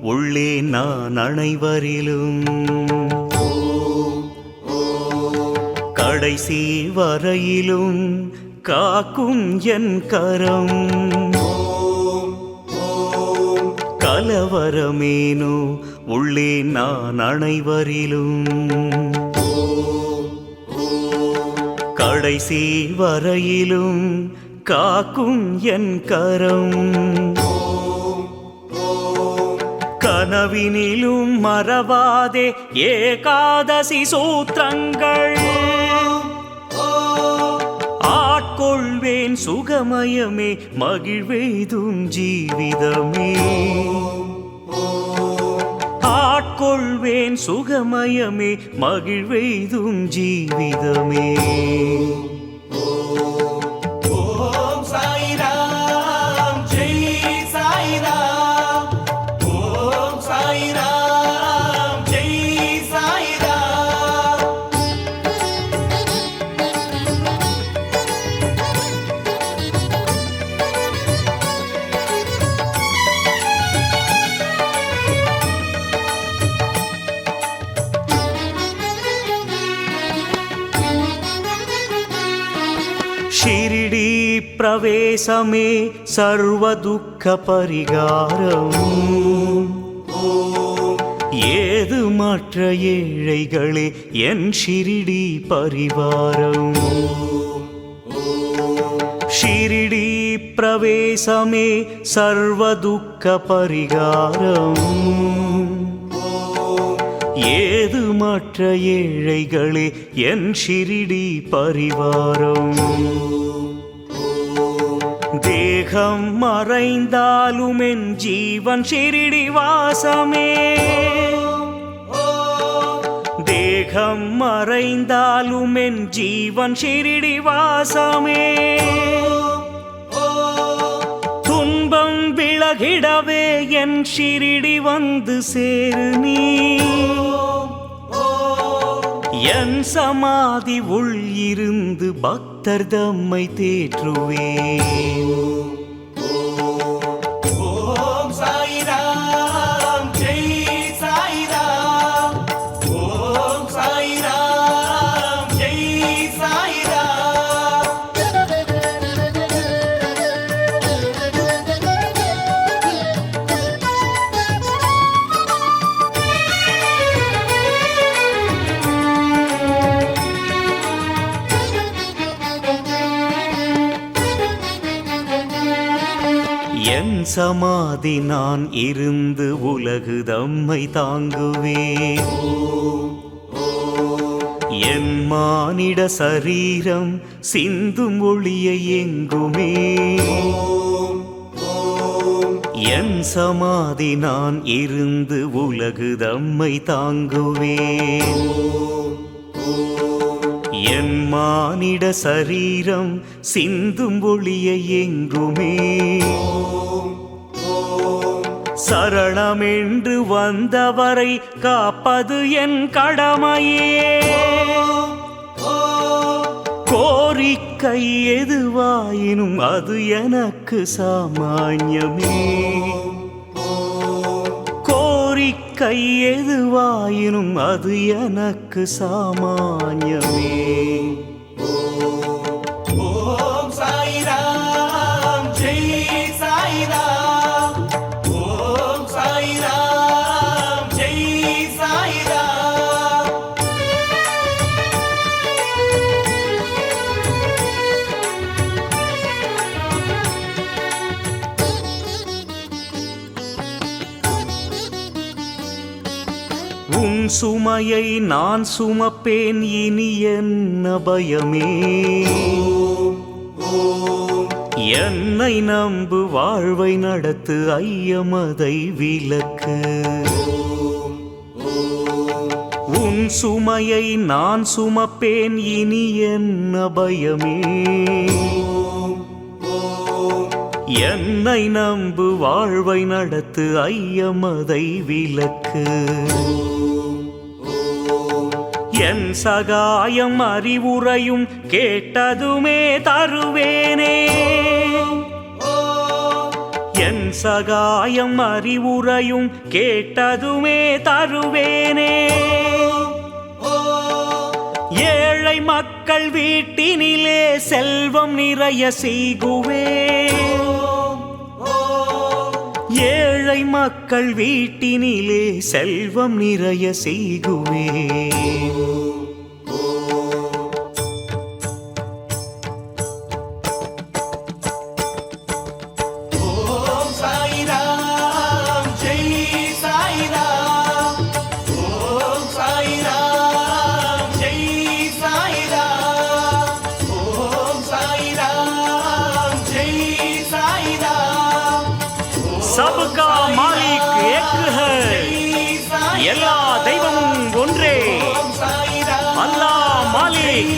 Speaker 5: உள்ளே நான் அனைவரிலும்
Speaker 2: கடைசி வரையிலும் காக்கும் என் கரம் கலவரமேனோ உள்ளே நான் அனைவரிலும் கடைசி வரையிலும் காக்கும் என் கரம் கனவினிலும் மறவாதே ஏகாதசி சூத்திரங்கள் ஆட்கொள்வேன் சுகமயமே மகிழ்வெய்தும் ஜீவிதமே ஆட்கொள்வேன் சுகமயமே மகிழ்வெய்தும் ஜீவிதமே
Speaker 5: ஓம் சாய்ராம் ஜெய் சாய்ராம் ஓம் சாய்ராம் ஜெய் சாய்ராம்
Speaker 2: ஷிரிடி பிரவேசமே சர்வ துக்க பரிகாரம் ஏது மற்ற ஏழைகளே என் ஷிரிடி பரிவாரம் ஷிரிடி பிரவேசமே சர்வ துக்க பரிகாரம் ஏது மற்ற ஏழைகளே என் ஷிரிடி பரிவாரம் தேகம் மறைந்தாலும் என் ஜீவன் ஷிரிடி வாசமே தேகம் மறைந்தாலும் என் ஜீவன் ஷிரிடி வாசமே துன்பம் விலகிடவே என் ஷிரிடி வந்து சேரு நீ என் சமாதி உள் இருந்து பக்தர் தம்மை தேற்றுவேன்
Speaker 5: ஓம் சாய்ராம் ஜெய் சாய்ராம் ஓம் சாய்ராம் ஜெய் சாய்ராம்
Speaker 2: என் சமாதி நான் இருந்து உலகு தம்மை தாங்குவேன் என் மானிட சரீரம் சிந்தும் ஒளியை எங்குமே என் சமாதி நான் இருந்து உலகு தம்மை தாங்குவேன் என் மானிட சரீரம் சிந்தும் ஒளியை எங்குமே சரணமென்று வந்தவரை காப்பது என் கடமையே கோரிக்கை எதுவாயினும் அது எனக்கு சாமான்யமே கோரிக்கை எதுவாயினும் அது எனக்கு சாமான்யமே
Speaker 5: ஓம் சாய்ராம் ஜெய் சாய்ராம் ஓம் சாய்ராம் ஜெய் சாய்ராம்
Speaker 2: உன் சுமையை நான் சுமப்பேன் இனி என்ன பயமே என்னை நம்பு வாழ்வை நடத்து ஐயமதை விலக்கு உன் சுமையை நான் சுமப்பேன் இனி என்ன பயமே என்னை நம்பு வாழ்வை நடத்து ஐயமதை விலக்கு என் சகாயம் அறிவுரையும் கேட்டதுமே தருவேனே என் சகாயம் அறிவுரையும் கேட்டதுமே தருவேனே ஏழ
Speaker 4: ஏழை மக்கள் வீட்டினிலே செல்வம் நிறைய செய்குவே ஏழை மக்கள் வீட்டினிலே செல்வம் நிறைய செய்குவே
Speaker 5: ஓம் சாய்ராம் ஜெய் சாய்ராம் ஓம் சாய்ராம் ஜெய் சாய்ராம் ஓம் சாய்ராம் ஜெய் சாய்ராம்
Speaker 4: सबका मालिक एक है எல்லா தெய்வமும் ஒன்றே அல்லாஹ் மாலிக்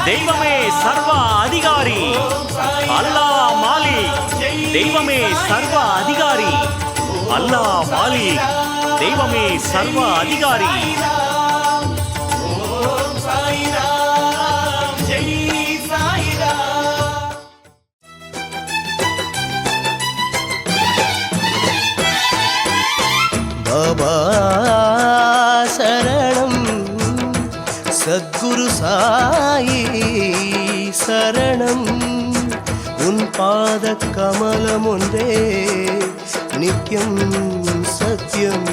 Speaker 4: தெய்வமே சர்வ அதிகாரி அல்லாஹ் மாலிக் தெய்வமே சர்வ அதிகாரி அல்லாஹ் மாலிக் தெய்வமே சர்வ அதிகாரி
Speaker 5: ஓம் சாய்ராம் ஜெய் சாய்ராம்
Speaker 1: பாபா சரணம் சத்குரு சாயி சரணம் உன் பாத கமலம் ஒன்றே நித்யம் சத்யம்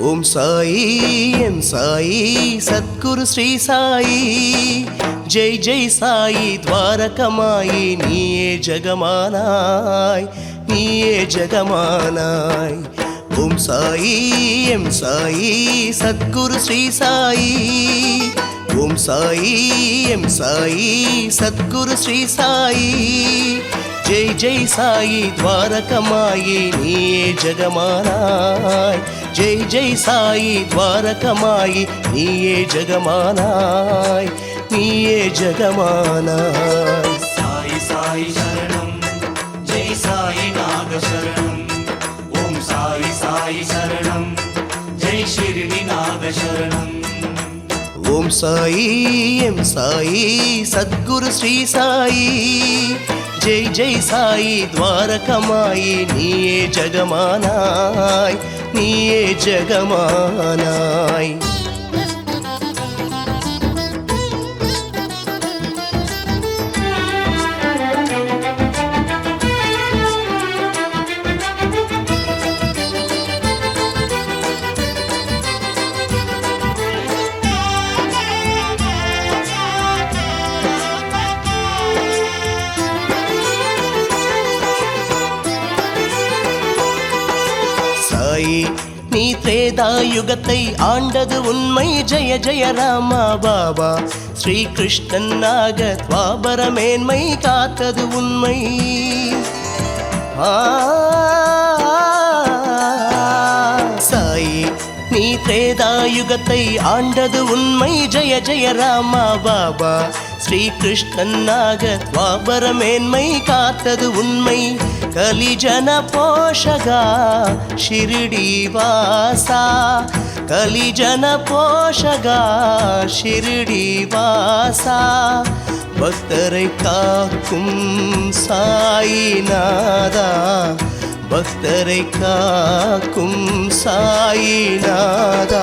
Speaker 1: ஓம் சாயி எம் சாயி சத்குரு ஸ்ரீ சாயி ஜெய் ஜெய் சாயி துவாரகமாயி நீயே ஜெகமானாய் நீயே ஜெகமானாய் ஓம் சாயி எம் சாயி சத்குரு ஸ்ரீ சாயி ஓம் சாயி எம் சாயி சத்குரு ஸ்ரீ சாயி ஜெய் ஜெய் சாயி துவாரகமாயி நீயே ஜெகமானாய் ஜெய் ஜெய் சாயி துவாரகமாயி நீயே ஜெகமானாய் நீயே ஜெகமானாய்
Speaker 5: சாய் சாய் சரணம் ஜெய் சாய் நாக சரணம் ஓம் சாய் சாய் சரணம் ஜெய் ஷிர்டி நாக சரணம்
Speaker 1: ஓம் சாயி எம் சாயி சத்குரு ஸ்ரீ சாயி ஜெய் ஜெய் சாயி துவாரகமாயி நீயே ஜெகமானாய் நீயே ஜெகமானாய் சாயி நீ திரேதாயுகத்தை ஆண்டது உண்மை ஜெய ஜெய ராமா பாபா ஸ்ரீ கிருஷ்ணனாக துவாபர மேன்மை காத்தது உண்மை சாயி நீ திரேதாயுகத்தை ஆண்டது உண்மை ஜெய ஜெய ராமா பாபா ஸ்ரீ கிருஷ்ணனாக துவாபர மேன்மை காத்தது உண்மை கலிஜன போஷகா ஷிர்டி வாசா கலிஜன போஷகா ஷிர்டி வாசா பக்தரை காக்கும் சாயிநாதா பக்தரை காக்கும் சாயிநாதா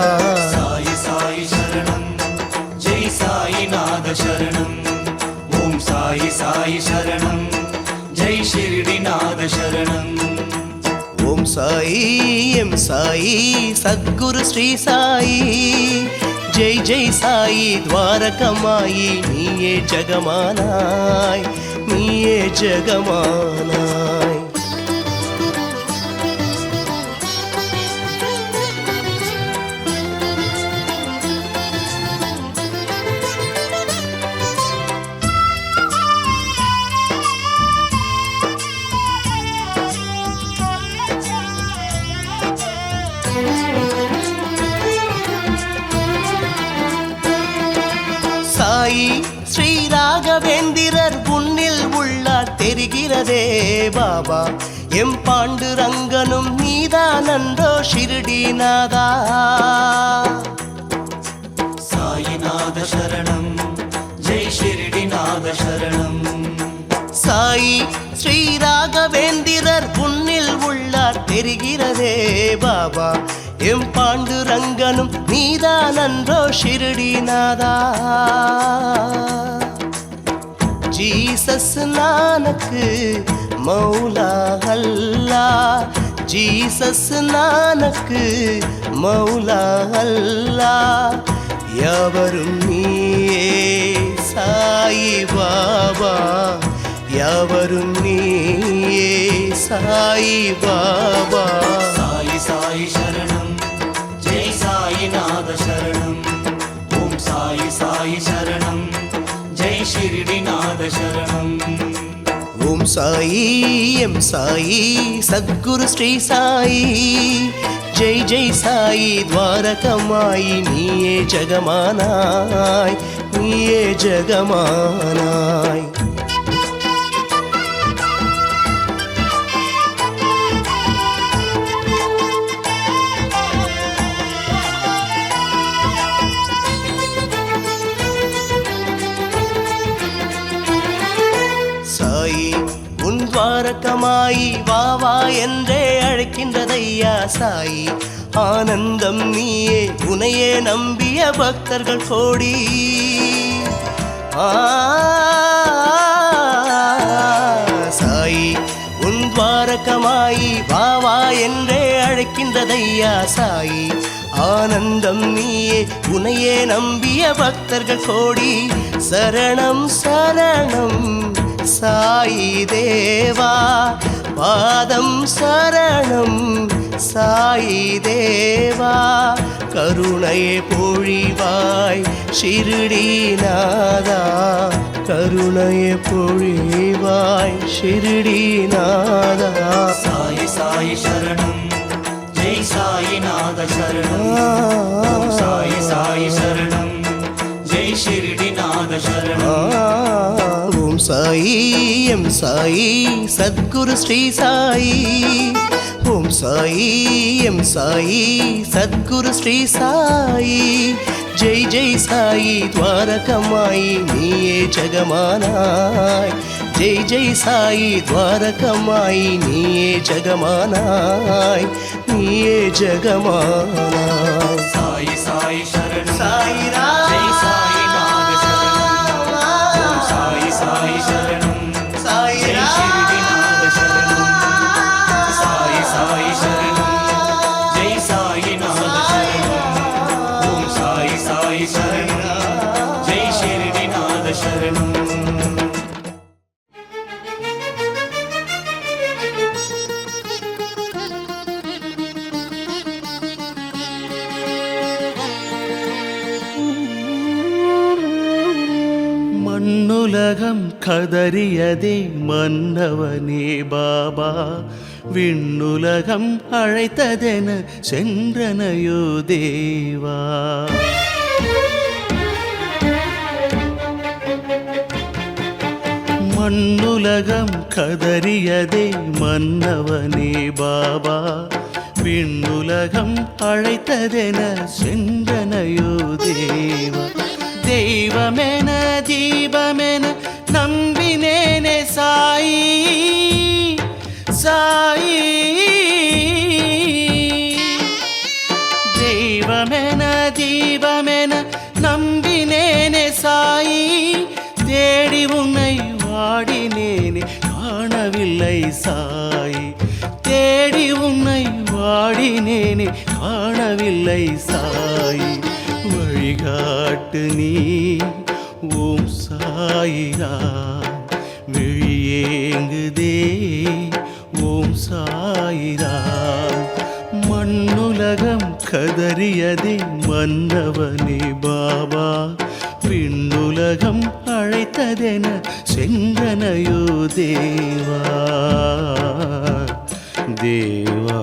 Speaker 5: சாய் சாய் சரணம் ஜெய் சாய் நாத சரணம் ஓம் சாய் சாய் சரணம் ஜெய் ஷிர்டி நாத சரணம்
Speaker 1: ஓம் சாயி எம் சாயி சத்குரு ஸ்ரீ சாயி ஜெய் ஜெய் சாயி துவாரகமாயி நீயே ஜெகமானாய் நீயே ஜெகமானாய் சாயி ஸ்ரீ ராகவேந்திரர் உன்னில் உள்ளார் தெரிகிறதே பாபா எம் பாண்டுரங்கனும் நீதான் அன்றோ ஷிர்டிநாதா
Speaker 5: சாய் సాయినాథ శరణం జై షిరిడినాథ శరణం
Speaker 1: சாயி ஸ்ரீ ராகவேந்திரர் புண்ணில் உள்ளார் தெரிகிறதே பாபா எம் பாண்டுரங்கனும் நீதான் அன்றோ ஷிரடிநாதா ஜீசஸ் நானக்கு மௌலா அல்லா ஜீசஸ் நானக்கு மௌலா அல்லா யாவரும் நீயே சாயி பாபா யாவரும் நீயே சாயி பாபா
Speaker 5: సాయి సాయి శరణం జై సాయినాథ శరణం ఓం సాయి సాయి శరణం జై షిరిడినాథ శరణం
Speaker 1: ஓம் சாயி எம் சாயி சத்குரு ஸ்ரீ சாயி ஜெய் ஜெய் சாயி துவாரகமாயி நீயே ஜெகமானாய் நீயே ஜெகமானாய் சாயி உன் துவாரகமாயி வா வா என்றே அழைக்கின்றதையா சாயி ஆனந்தம் நீயே உனையே நம்பிய பக்தர்கள் கோடி சாயி உன் துவாரகமாயி வா வா என்றே அழைக்கின்றதையா சாயி ஆனந்தம் நீயே உனையே நம்பிய பக்தர்கள் கோடி சரணம் சரணம் சாயி தேவா பாதம் சரணம் சாயி தேவா கருணையே பொழிவாய் ஷிரடிநாதா கருணையே பொழிவாய் ஷிரடிநாதா
Speaker 5: సాయి సాయి శరణం జై సాయినాథ శరణం ఓం సాయి సాయి శరణం జై షిరిడినాథ శరణం
Speaker 1: ஓம் சாயி எம் சாயி சத்குரு ஸ்ரீ சாயி ஓம் சாயி எம் சாயி சத்குரு ஸ்ரீ சாயி ஜெய் ஜெய் சாயி துவாரகமாயி நீயே ஜெகமானாய் ஜெய் ஜெய் சாயி துவாரகமாயி நீயே ஜெகமானாய் நீயே ஜெகமானாய்
Speaker 5: సాయి సాయి శరణం
Speaker 1: சாயிரா
Speaker 5: జై సాయినాథ శరణం ఓం సాయి సాయి శరణం జై
Speaker 1: சாயிரா
Speaker 5: షిరిడినాథ శరణం సాయి సాయి శరణం జై సాయినాథ శరణం ఓం సాయి సాయి శరణం జై షిరిడినాథ శరణం
Speaker 2: மண்ணுலகம் கதறியதே மன்னவனே பாபா விண்ணுலகம் அழைத்ததென சென்றனையோ தேவா மண்ணுலகம் கதறியதே மன்னவனே பாபா விண்ணுலகம் அழைத்ததென சென்றனையோ தேவா தெய்வமென தீபமென நம்பினேனே சாயி சாயி தெய்வமென தீபமென நம்பினேனே சாயி தேடி உன்னை வாடினேனே காணவில்லை சாயி தேடி உன்னை வாடினேனே காணவில்லை சாயி வழிகாட்டு நீ ஓம் சாயிரா விழியேங்குதே ஓம் சாயிரா மண்ணுலகம் கதறியதே மன்னவனே பாபா விண்ணுலகம் அழைத்ததென சென்றனையோ தேவா தேவா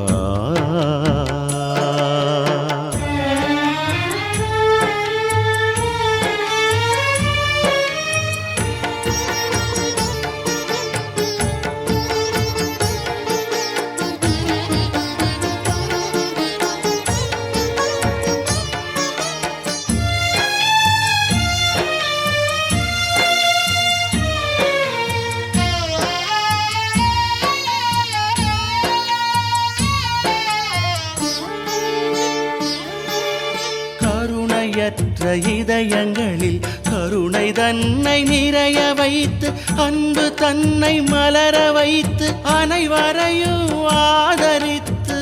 Speaker 1: இதயங்களில் கருணை தன்னை நிறைய வைத்து அன்பு தன்னை மலர வைத்து அனைவரையும் ஆதரித்து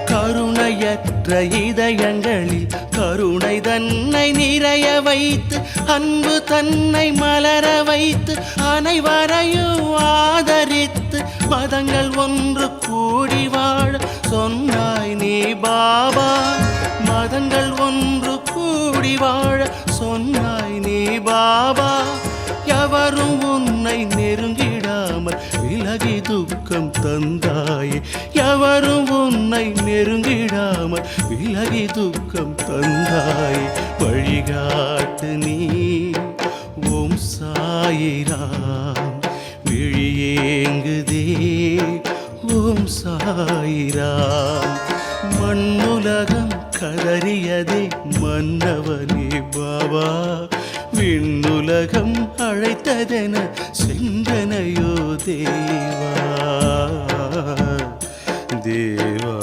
Speaker 1: கருணையற்ற இதயங்களில் கருணை தன்னை நிறைய வைத்து அன்பு தன்னை மலர வைத்து அனைவரையும் ஆதரித்து மதங்கள் ஒன்று கூடி வாழ சொன்னாய் நீ பாபா. மதங்கள் ஒன்று கூடி வாழ சொன்னாய் நீ பாபா. எவரும் உன்னை நெருங்கிடாமல் விலகி துக்கம் தந்தாயே. எவரும் உன்னை நெருங்கிடாமல் விலகி துக்கம் தந்தாயே. வழிகாட்டு நீ ஓம் சாயிராம். விழியேங்குதே ஓம் சாயிராம். மண்ணுலகம் கதறியதே மன்னவனே பாபா. விண்ணுலகம் அழைத்ததென சென்றனையோ தேவா தேவா.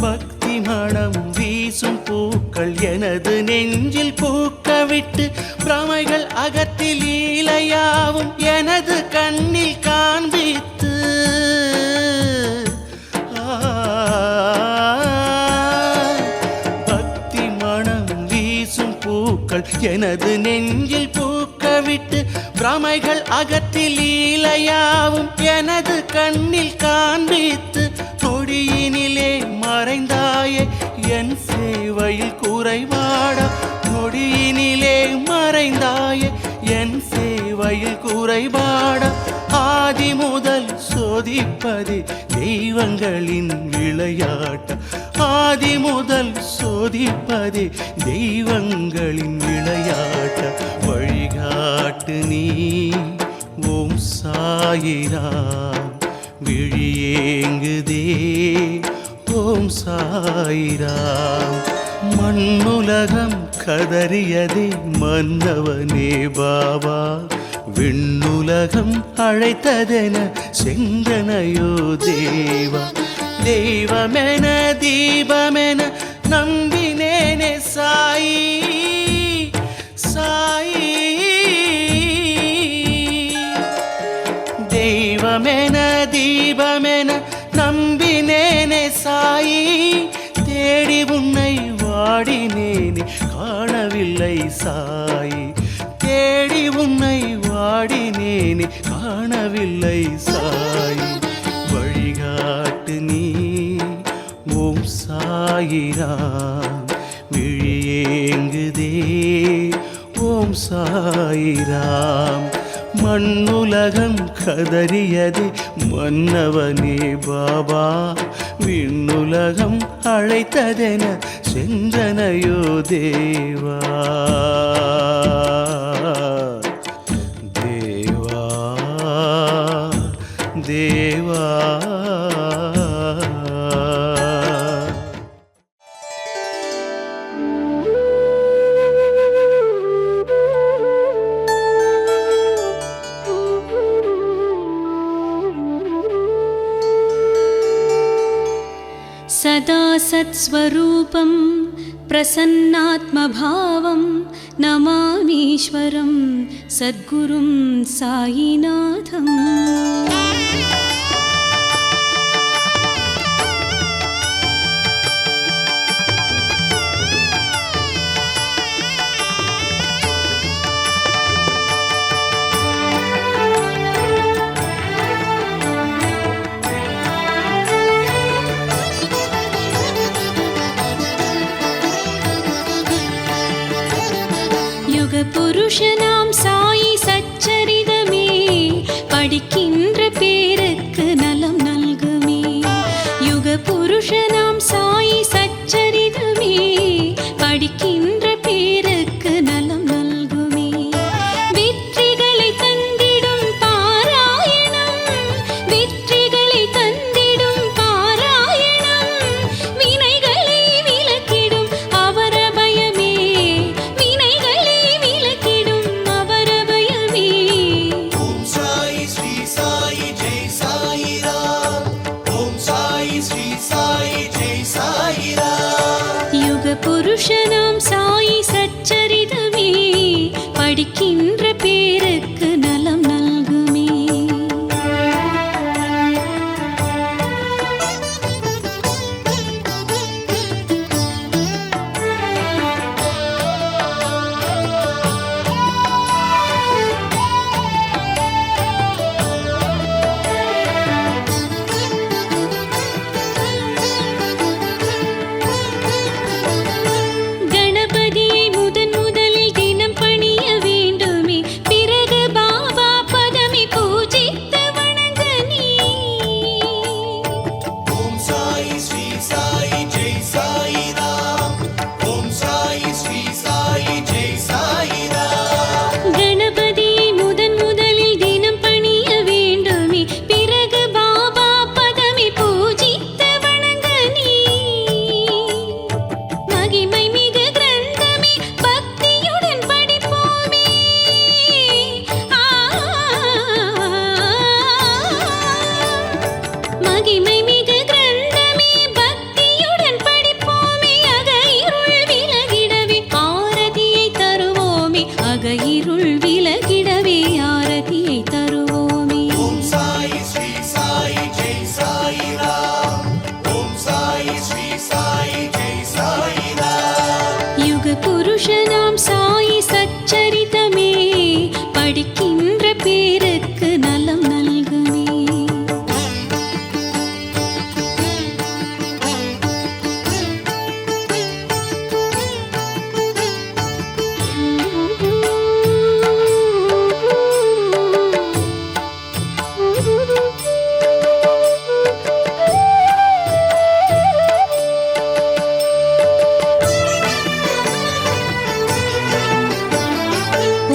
Speaker 1: பக்தி மனம் வீசும் பூக்கள் எனது நெஞ்சில் பூக்கவிட்டு பிரமைகள் அகற்றி லீலையாவும் எனது கண்ணில் காண்பித்து பக்தி மனம் வீசும் பூக்கள் எனது நெஞ்சில் பூக்கவிட்டு பிரமைகள் அகற்றி லீலையாவும் எனது கண்ணில் காண்பித்து நொடியினிலே மறைந்தாயே என் சேவையில் குறைபாட. நொடியினிலே மறைந்தாயே என் சேவையில் குறைபாட. ஆதி முதல் சோதிப்பதே தெய்வங்களின் விளையாட்ட. ஆதி முதல் சோதிப்பதே தெய்வங்களின் விளையாட்ட. வழிகாட்டு நீ ஓம் சாயிராம். விழியேங்குதே ஓம் சாயிராம். மண்ணுலகம் கதறியதே மன்னவனே பாபா. விண்ணுலகம் அழைத்ததென சென்றனையோ தேவா. தெய்வமென தீபமென நம்பினேனே சாயி சாயி. தெய்வமென தீபமென நம்பினேனே சாயி. தேடி உன்னை வாடினேனே காணவில்லை சாயி. தேடி உன்னை வாடினேனே காணவில்லை சாயி. வழிகாட்டு நீ ஓம் சாயிராம். விழியேங்குதே ஓம் சாயிராம். மண்ணுலகம் கதறியதே மன்னவனே பாபா. விண்ணுலகம் அழைத்ததென சென்றனையோ தேவா தேவா தேவா.
Speaker 3: सदा सत्स्वरूपं प्रसन्नात्मभावं नमामीश्वरं सद्गुरुं साईनाथम्। யுக புருஷனாம் சாயி சச்சரிதமே படிக்கின்ற பேருக்கு நலம் நல்குமே. யுக புருஷனாம் சாயி சச்சரிதமே படிக்கின்ற பேருக்கு நலம் நல்குமே. வெற்றிகளை தந்திடும் பாராயணம், வெற்றிகளை தந்திடும் பாராயணம், வினைகளை விலக்கிடும் அவரபயமே, வினைகளை விலக்கிடும் அவரபயமே.
Speaker 5: ஓம் சாயி ஸ்ரீ சாயி ஜெய் சாயி ராம். ஓம் சாயி ஸ்ரீ சாயி ஜெய் சாயி ராம்.
Speaker 3: யுக புருஷனாம் சாயி சச்சரிதமே படிக்கின்ற பேருக்கு நலம் நல்குமே. கணபதியை முதன் முதலில் தினம் பணிய வேண்டுமே, பிறகு பாபா பதமே பூஜித்து வணங்க நீ.
Speaker 5: ஓம் சாயி ஸ்ரீ சாயி ஜெய் சாயி ராம். ஓம் சாயி ஸ்ரீ சாயி ஜெய் சாயி ராம்.
Speaker 3: கணபதியை முதன் முதலில் தினம் பணிய வேண்டுமே, பிறகு பாபா பதமே பூஜித்து வணங்க நீ. மகிமை மிகு கிரந்தமே பக்தியுடன் படிப்போமே. மகிமை மிகு கிரந்தமே பக்தியுடன் படிப்போமே. அகையிருள் விலகிடவே ஆரதியை தருவோமே, அகையிருள் விலகிடவே ஆரதியை தருவோமே.
Speaker 5: ஓம் சாயி ஸ்ரீ சாயி ஜெய் சாயி ராம். ஓம் சாயி ஸ்ரீ சாயி ஜெய் சாயி ராம்.
Speaker 3: யுக புருஷனாம் சாயி சச்சரிதமே படிக்கின்ற பேருக்கு நலம் நல்குமே.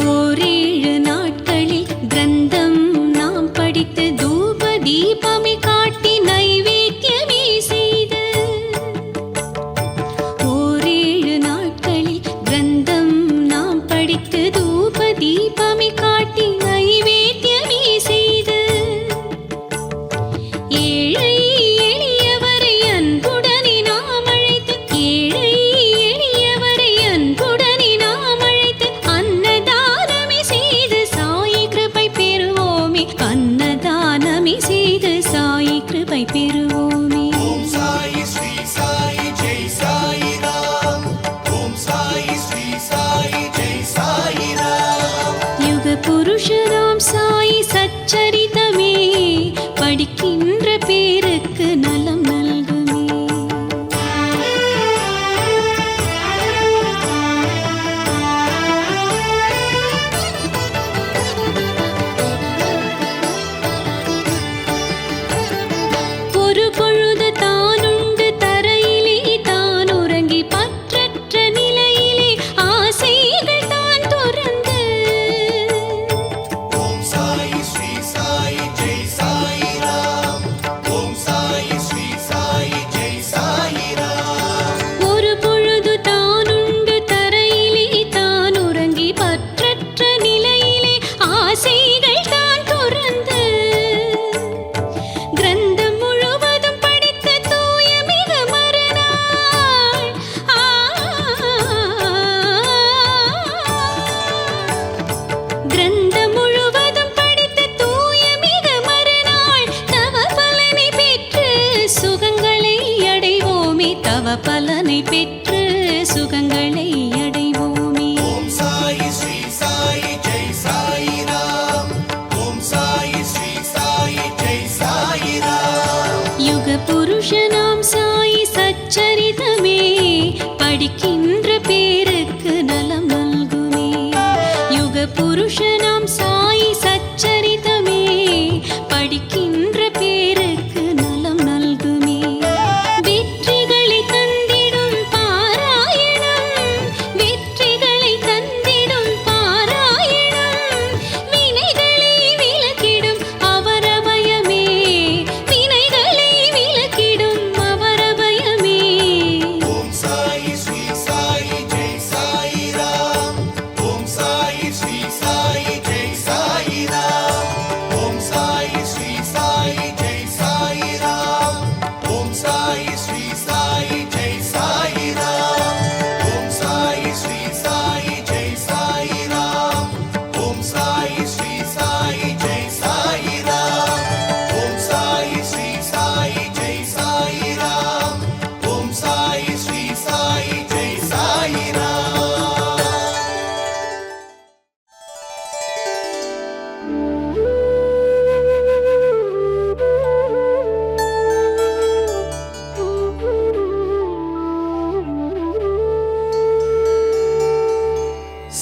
Speaker 3: ஓரேழு நாட்களில் கிரந்தம் நாம் படித்து தூப தீபமே காட்டி நைவேத்தியமே செய்து. ஓரேழு நாட்களில் கிரந்தம் நாம் படித்து தூப தீபமே காட்டி நைவேத்தியமே செய்து. ஏழை எளியவரை அன்புடனே நாம் அழைத்து, ஏழை எளியவரை அன்புடனே நாம் அழைத்து அன்னதானமே செய்து சாயி கிருபை பெறுவோமே, அன்னதானமே செய்து சாயி கிருபை பெறுவோமே.
Speaker 5: ஓம் சாயி ஸ்ரீ சாயி ஜெய் சாயி ராம். ஓம் சாயி ஸ்ரீ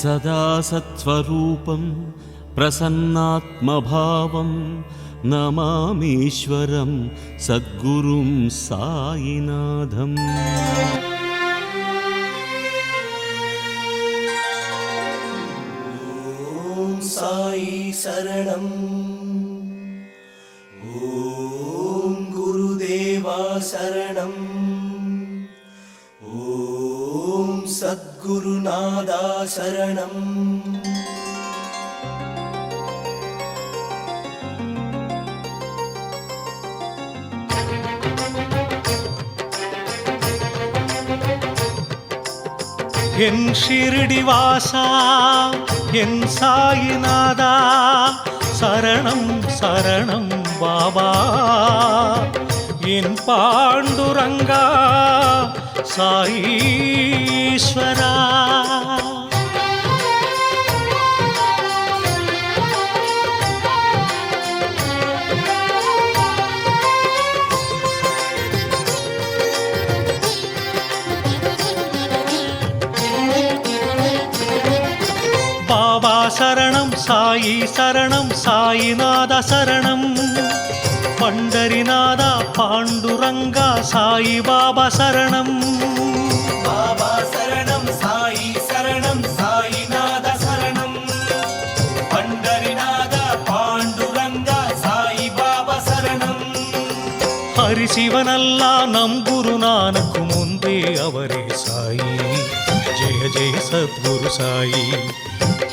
Speaker 6: सदा सत्स्वरूपं प्रसन्नात्मभावं नमामीश्वरं सद्गुरुं साईनाथम्।
Speaker 2: ॐ साई शरणम् ॐ गुरुदेवा शरणम् ॐ सद्गुरुनादा शरणम्।
Speaker 1: என் ஷிரடி வாசா என் சாயிநாதா சரணம் சரணம் பாபா என் பாண்டுரங்கா சாயீஸ்வரா பாபா சரணம் சாயி சரணம் சாயிநாத சரணம் பண்டரிநாதா பாண்டுரங்கா சாயி பாபா சரணம்
Speaker 2: பாபா சரணம் சாயி சரணம் சாயிநாத சரணம் பண்டரிநாதா பாண்டுரங்கா சாயி பாபா சரணம்.
Speaker 1: ஹரிசிவனல்லா நம் குருநானக்கு முன்பே அவரே சாயி ஜெய ஜெய சத்குரு சாயி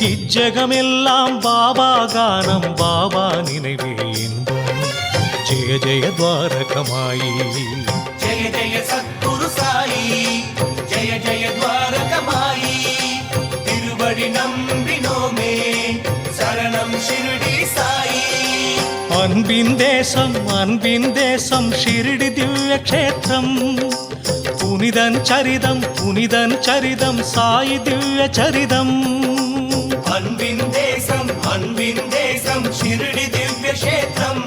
Speaker 1: இஜ்ஜகமெல்லாம் பாபா கானம் பாபா நினைவே இன்பம் ஜெய ஜெய துவாரகமாயி
Speaker 2: ஜெய ஜெய சத்குரு சாயி ஜெய ஜெய துவாரகமாயி திருவடி நம்பினோமே சரணம் ஷிரடி சாயி.
Speaker 1: அன்பின் தேசம் ஷிரடி திவ்ய க்ஷேத்திரம் புனிதன் சரிதம் சாயி திவ்ய சரிதம்.
Speaker 2: அன்பின் தேசம் ஷிரடி திவ்ய க்ஷேத்திரம்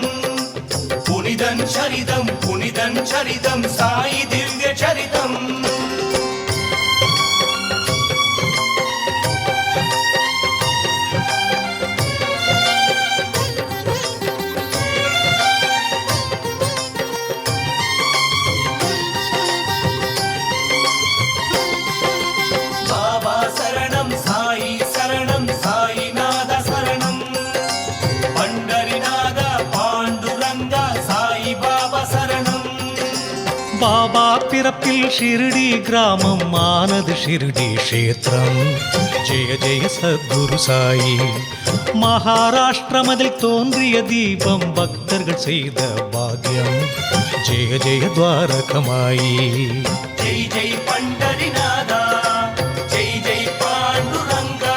Speaker 2: புனிதன் சரிதம் சாயி திவ்ய சரிதம். பாபா சரணம் சாயி சரணம் சாயிநாத சரணம் பண்டரிநாதா பாண்டுரங்கா சாயி பாபா சரணம்.
Speaker 1: பாபா பிறப்பில் ஷிரடி கிராமம் ஆனது ஷிரடி க்ஷேத்திரம் ஜெய ஜெய சத்குரு சாயி. மகாராஷ்டிரமதில் தோன்றிய தீபம் பக்தர்கள் செய்த பாக்கியம் ஜெய ஜெய துவாரகமாயி.
Speaker 2: ஜெய் ஜெய் பண்டரிநாதா ஜெய் ஜெய் பாண்டுரங்கா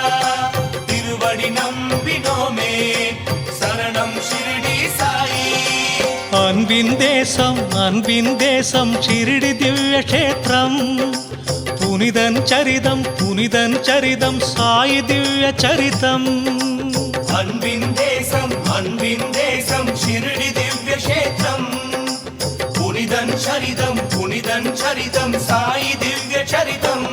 Speaker 2: திருவடி நம்பினோமே சரணம் ஷிரடி சாயி.
Speaker 1: அன்பின் தேசம் ஷிரடி திவ்ய க்ஷேத்திரம் புனிதன் சரிதம் சாயி திவ்ய சரிதம்.
Speaker 2: அன்பின் தேசம் ஷிரடி திவ்ய க்ஷேத்திரம் புனிதன் சரிதம் சாயி திவ்ய சரிதம்.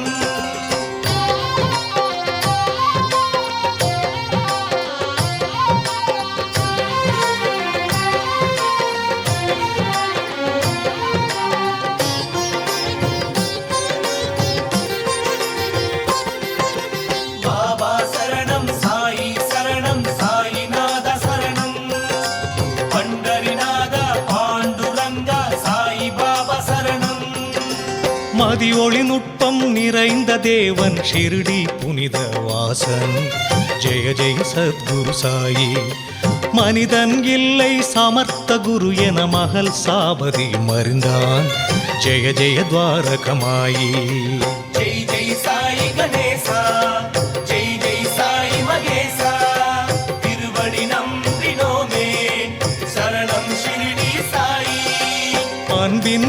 Speaker 2: பாபா சரணம் சாயி சரணம் சாயிநாத சரணம் பண்டரிநாதா பாண்டுரங்கா சாயி பாபா சரணம்.
Speaker 1: மதி ஒளி நுட்பம் நிறைந்த தேவன் ஷிரடி புனித வாசன் ஜெய ஜெய சத்குரு சாயி. மனிதன் இல்லை சமர்த்த குரு என மகள் சாபதி மருந்தான் ஜெய ஜெய துவாரகமாயி.
Speaker 2: ஜெய் ஜெய் சாயி கணேசா ஜெய் ஜெய் சாயி மகேசா திருவடி நம்பினோமே சரணம் ஷிரடி சாயி.
Speaker 1: அன்பின்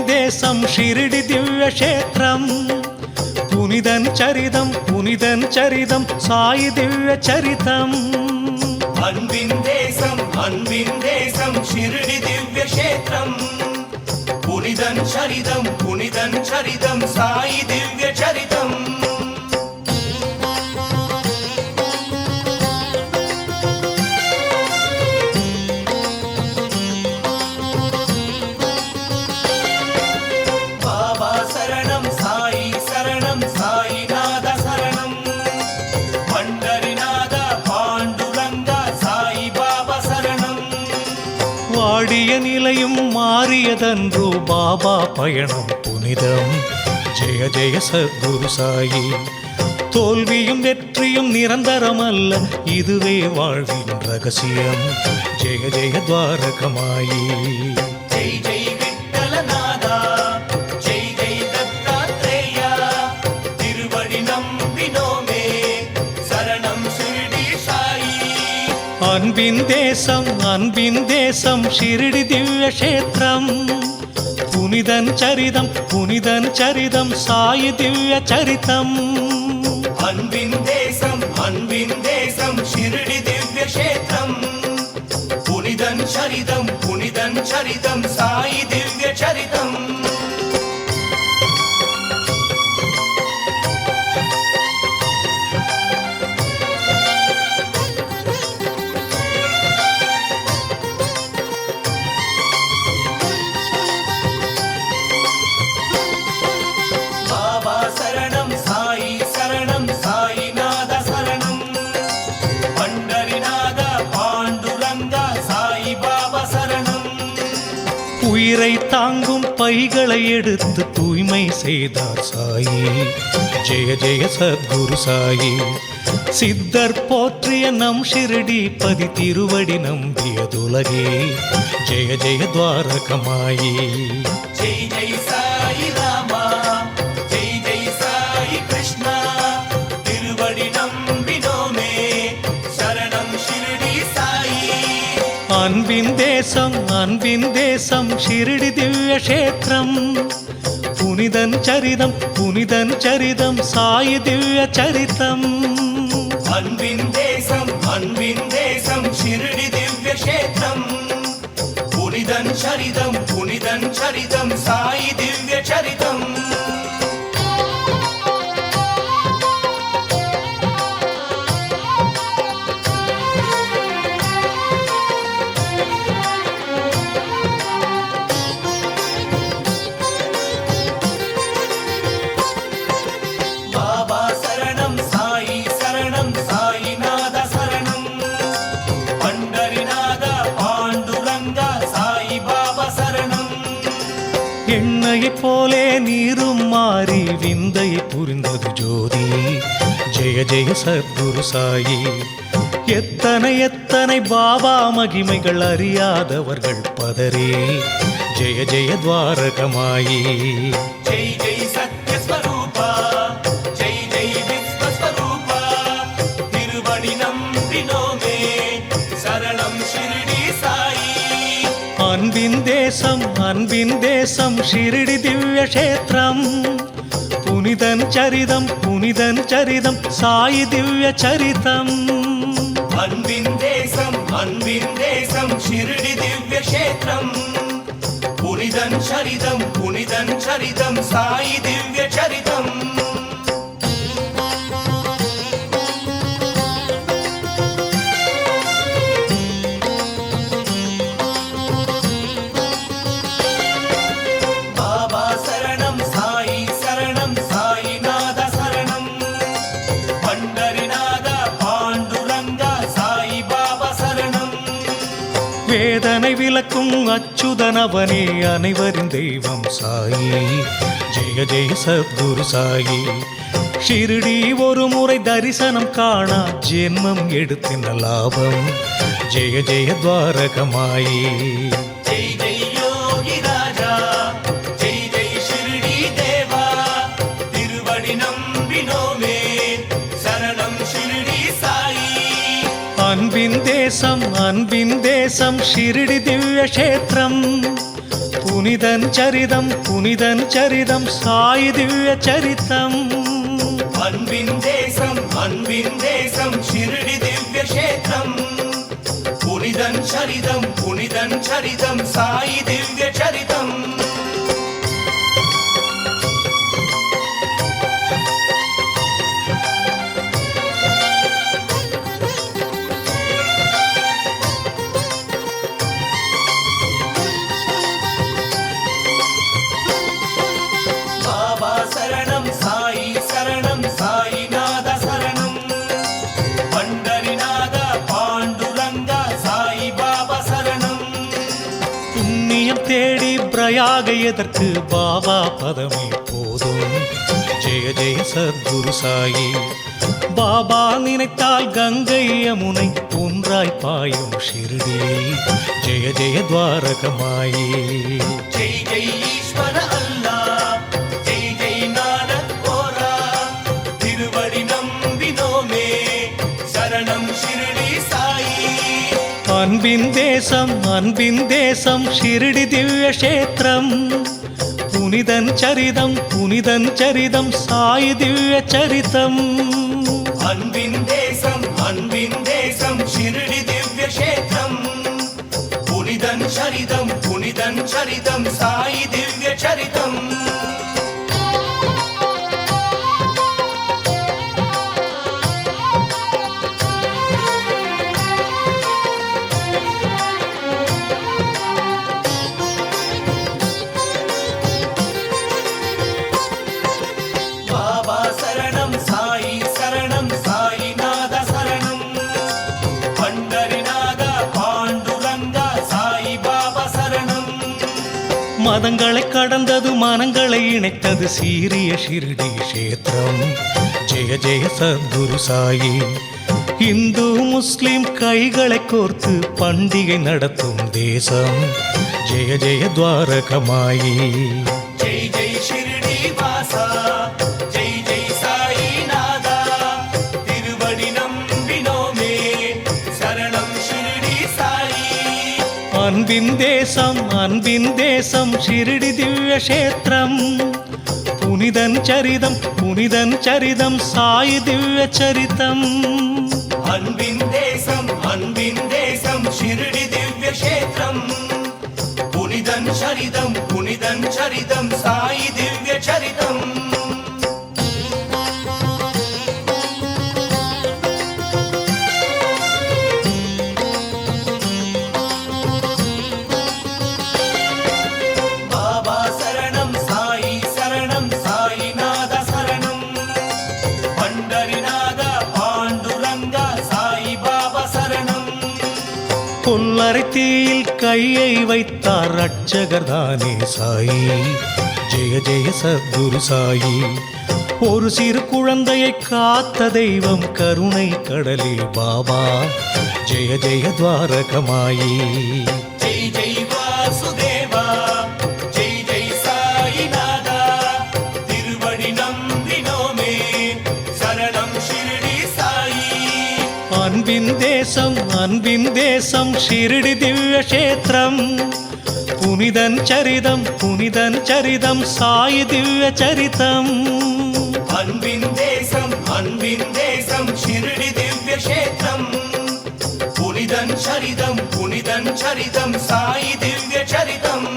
Speaker 1: தேசம் ஷிரடி திவ்ய க்ஷேத்திரம் புனிதன் சரிதம் சாயி திவ்ய சரிதம்.
Speaker 2: அன்பின் தேசம் ஷிரடி திவ்ய க்ஷேத்திரம் புனிதன் சரிதம் சாயி திவ்ய சரிதம்.
Speaker 1: மாறியதன்றோ பாபா பயணம் புனிதம். ஜெய ஜெய சத்குரு சாயி. தோல்வியும் வெற்றியும் நிரந்தரமல்ல, இதுவே வாழ்வின் ரகசியம். ஜெய ஜெய துவாரகமாயி.
Speaker 5: ஜெய் ஜெய் விட்டலநாதா, ஜெய் ஜெய் தத்தாத்ரேயா, திருவடி நம்பினோமே, சரணம் ஷிர்டி சாயி.
Speaker 1: அன்பின் தேசம் அன்பின் தேசம் ஷிரடி திவ்ய கஷேத்திரம். புனிதன் சரிதம் புனிதன் சரிதம் சாயி திவ்ய சரிதம்.
Speaker 5: அன்பின் தேசம் ஷிர்டி திவ்ய கஷேத்திரம். புனிதன் சரிதம் சாயி திவ்ய சரிதம். பாபா சரணம் சாயி சரணம் சாயிநாத சரணம். பண்டரிநாத பாண்டுரங்கா சாயி பாபா சரணம்.
Speaker 1: உயிரை தாங்கும் பைகளை எடுத்து தூய்மை செய்தார் சாயி. ஜெய ஜெய சத்குரு சாயி. சித்தர் போற்றிய நம் ஷிரடி பதி திருவடி நம்பியதுலகே. ஜெய ஜெய துவாரகமாயி.
Speaker 5: ஜெய் ஜெய் சாயி ராமா, ஜெய் ஜெய் சாயி கிருஷ்ணா, திருவடி நம்பினோமே, சரணம் ஷிர்டி சாயி.
Speaker 1: அன்பின் தேசம் ஷிரடி திவ்ய கஷேத்திரம். புனிதன் சரிதம் சாயி திவ்ய சரிதம்.
Speaker 5: அன்பின் தேசம் ஷிர்டி திவ்ய கஷேத்திரம். புனிதன் சரிதம் சாயி திவ்ய சரிதம். பாபா சரணம் சாயி சரணம் சாயிநாத சரணம். பண்டரிநாத பாண்டுரங்கா சாயி பாபா சரணம்.
Speaker 1: எண்ணெயை போலே நீரும் மாறி விந்தையை புரிந்தது ஜோதி. ஜெய ஜெய சத்குரு சாயி. எத்தனை எத்தனை பாபா மகிமைகள் அறியாதவர்கள் பதரே. ஜெய ஜெய துவாரகமாயி.
Speaker 5: ஜெய் ஜெய் சத்யஸ்வரூபா, ஜெய் ஜெய் விஸ்வஸ்வரூபா, திருவடி நம்பினோமே, சரணம் ஷிர்டி சாயி.
Speaker 1: அன்பின் தேசம் ஷிரடி திவ்ய கஷேத்திரம். புனிதன் சரிதம் சாயி திவ்ய சரிதம்.
Speaker 5: அன்பின் தேசம் ஷிர்டி திவ்ய கஷேத்திரம். புனிதன் சரிதம் சாயி திவ்ய சரிதம். பாபா சரணம் சாயி சரணம் சாயிநாத சரணம். பண்டரிநாத பாண்டுரங்கா சாயி பாபா சரணம்.
Speaker 1: வேதனை விலக்கும் அச்சுதனவனே அனைவரின் தெய்வம் சாயி. ஜெய ஜெய சத்குரு சாயி. ஷிரடி ஒரு முறை தரிசனம் காண ஜென்மம் எடுத்தின லாபம். ஜெய ஜெய துவாரகமாயி.
Speaker 5: ஜெய் ஜெய் யோகி ராஜா, ஜெய் ஜெய் ஷிர்டி தேவா, திருவடி நம்பினோமே, சரணம் ஷிர்டி சாயி.
Speaker 1: அன்பின் தேசம் ஷிரடி திவ்ய கஷேத்திரம். புனிதன் சரிதம் சாயி திவ்ய சரிதம்.
Speaker 5: அன்பின் தேசம் ஷிர்டி திவ்ய கஷேத்திரம். புனிதன் சரிதம் சாயி திவ்ய சரிதம். பாபா சரணம் சாயி சரணம் சாயிநாத சரணம். பண்டரிநாத பாண்டுரங்கா சாயி பாபா சரணம்.
Speaker 1: எனக்கு பாபா பதமே போதும். ஜெய ஜெய சத்குரு சாயி. பாபா நினைத்தால் கங்கை யமுனை ஒன்றாய் பாயும் ஷிரடி. ஜெய ஜெய துவாரகமாயி.
Speaker 5: ஜெய் ஜெய் ஈஸ்வர அல்லாஹ், ஜெய் ஜெய் நானக் கோரா, திருவடி நம்பினோமே, சரணம் ஷிரடி சாயி.
Speaker 1: அன்பின் தேசம் ஷிரடி திவ்ய கஷேத்திரம். புனிதன் சரிதம் சாயி திவ்ய சரிதம்.
Speaker 5: அன்பின் தேசம் ஷிரடி திவ்ய கஷேத்திரம். புனிதன் சரிதம் சாயி திவ்ய சரிதம்.
Speaker 1: மதங்களை கடந்தது மனங்களை இணைத்தது சீரிய ஷிரடி கஷேத்திரம். ஜெய ஜெய சத்குரு சாயி. இந்து முஸ்லிம் கைகளை கோர்த்து பண்டிகை நடத்தும் தேசம். ஜெய ஜெய துவாரகமாயி.
Speaker 5: ஜெய் ஜெய் ஷிரடி வாசா, ஜெய் ஜெய் சாயி நாதா, திருவடி நம்பினோமே, சரணம் ஷிரடி சாயி.
Speaker 1: அன்பின் தேசம் ஷிரடி திவ்ய கஷேத்திரம். புனிதன் சரிதம் சாயி திவ்ய சரிதம்.
Speaker 5: அன்பின் தேசம் ஷிரடி திவ்ய கஷேத்திரம். புனிதன் சரிதம் சாயி திவ்ய சரிதம்.
Speaker 1: கொல்லறை தீயில் கையை வைத்தார் ரட்சகர் தானே சாயி. ஜெய ஜெய சத்குரு சாயி. ஒரு சிறு குழந்தையை காத்த தெய்வம் கருணை கடலில் பாபா. ஜெய ஜெய துவாரகமாயி.
Speaker 5: ஜெய் ஜெய் வாசுதேவா, ஜெய் ஜெய் சாயி நாதா, திருவடி நம்பினோமே, சரணம் ஷிரடி சாயி.
Speaker 1: அன்பின் தேசம் ஷிரடி திவ்ய கஷேத்திரம். புனிதன் சரிதம் சாயி திவ்ய சரிதம்.
Speaker 5: அன்பின் தேசம் ஷிரடி திவ்ய கஷேத்திரம். புனிதன் சரிதம் சாயி திவ்ய சரிதம்.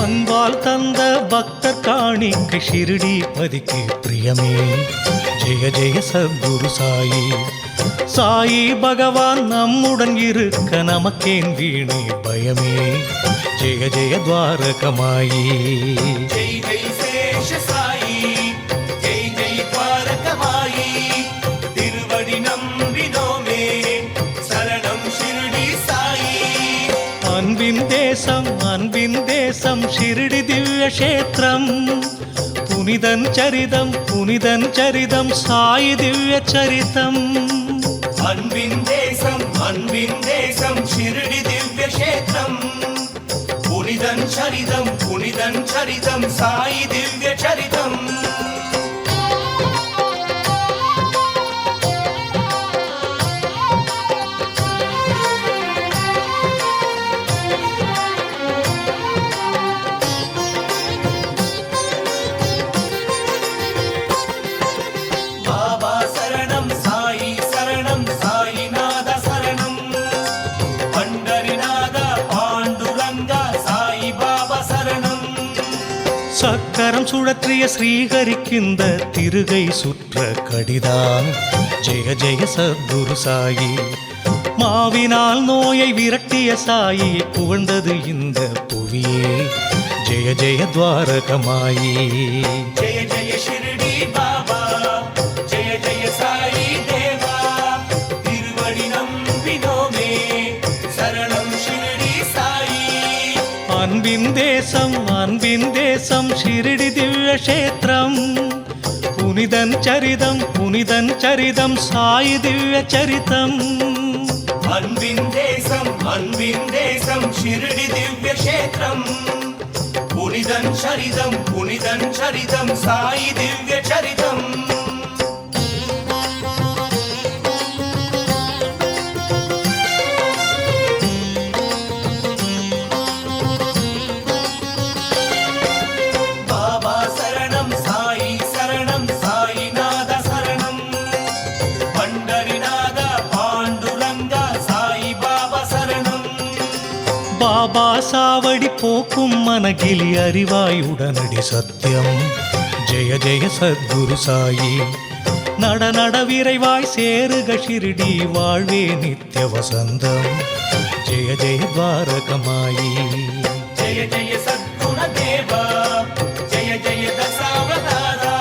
Speaker 1: அன்பால் தந்த பக்தர் காணிக்கை ஷிரடி பதிக்கு பிரியமே. ஜெய ஜெய சத்குரு சாயி. சாயி பகவான் நம்முடன் இருக்க நமக்கேன் வீணே பயமே. ஜெய ஜெய துவாரகமாயி.
Speaker 5: ஜெய் ஜெய் சேஷ சாயி, ஜெய் ஜெய் துவாரகமாயி, திருவடி நம்பினோமே, சரணம் ஷிரடி சாயி.
Speaker 1: அன்பின் தேசம் ஷிரடி திவ்ய கஷேத்திரம். புனிதன் சரிதம் சாயி திவ்ய சரிதம்.
Speaker 5: அன்பின் தேசம் ஷிரடி திவ்ய கஷேத்திரம். புனிதன் சரிதம் சாயி திவ்ய சரிதம்.
Speaker 1: சத் சக்கரம் சுழற்றிய ஸ்ரீஹரிக்கிந்த திருகை சுற்ற கடிதான். ஜெய ஜெய சத்குரு சாயி. மாவினால் நோயை விரட்டிய சாயியை புகழ்ந்தது இந்த புவியே. ஜெய ஜெய துவாரகமாயி.
Speaker 5: ஜெய ஜெய ஷிரடி பாபா, ஜெய ஜெய சாயி தேவா, திருவடி நம்பினோமே, சரணம் ஷிரடி சாயி.
Speaker 1: அன்பின் தேசம் ஷிரடி திவ்ய கஷேத்திரம். புனிதன் சரிதம் சாயி திவ்ய சரிதம்.
Speaker 5: அன்பின் தேசம் ஷிரடி திவ்ய கஷேத்திரம். புனிதன் சரிதம் சாயி திவ்ய சரிதம். பாபா சரணம் சாயி சரணம் சாயிநாத சரணம். பண்டரிநாத பாண்டுரங்கா சாயி பாபா சரணம்.
Speaker 1: பாபா சாவடி போக்கும் மனகிலி அறிவாய் உடனடி சத்தியம். ஜெய ஜெய சத்குரு சாயி. நட நட விரைவாய் சேருக ஷிரடி வாழ்வே நித்ய வசந்தம். ஜெய ஜெய துவாரகமாயி.
Speaker 5: ஜெய ஜெய சத்குண தேவா, ஜெய ஜெய தசாவதாரா,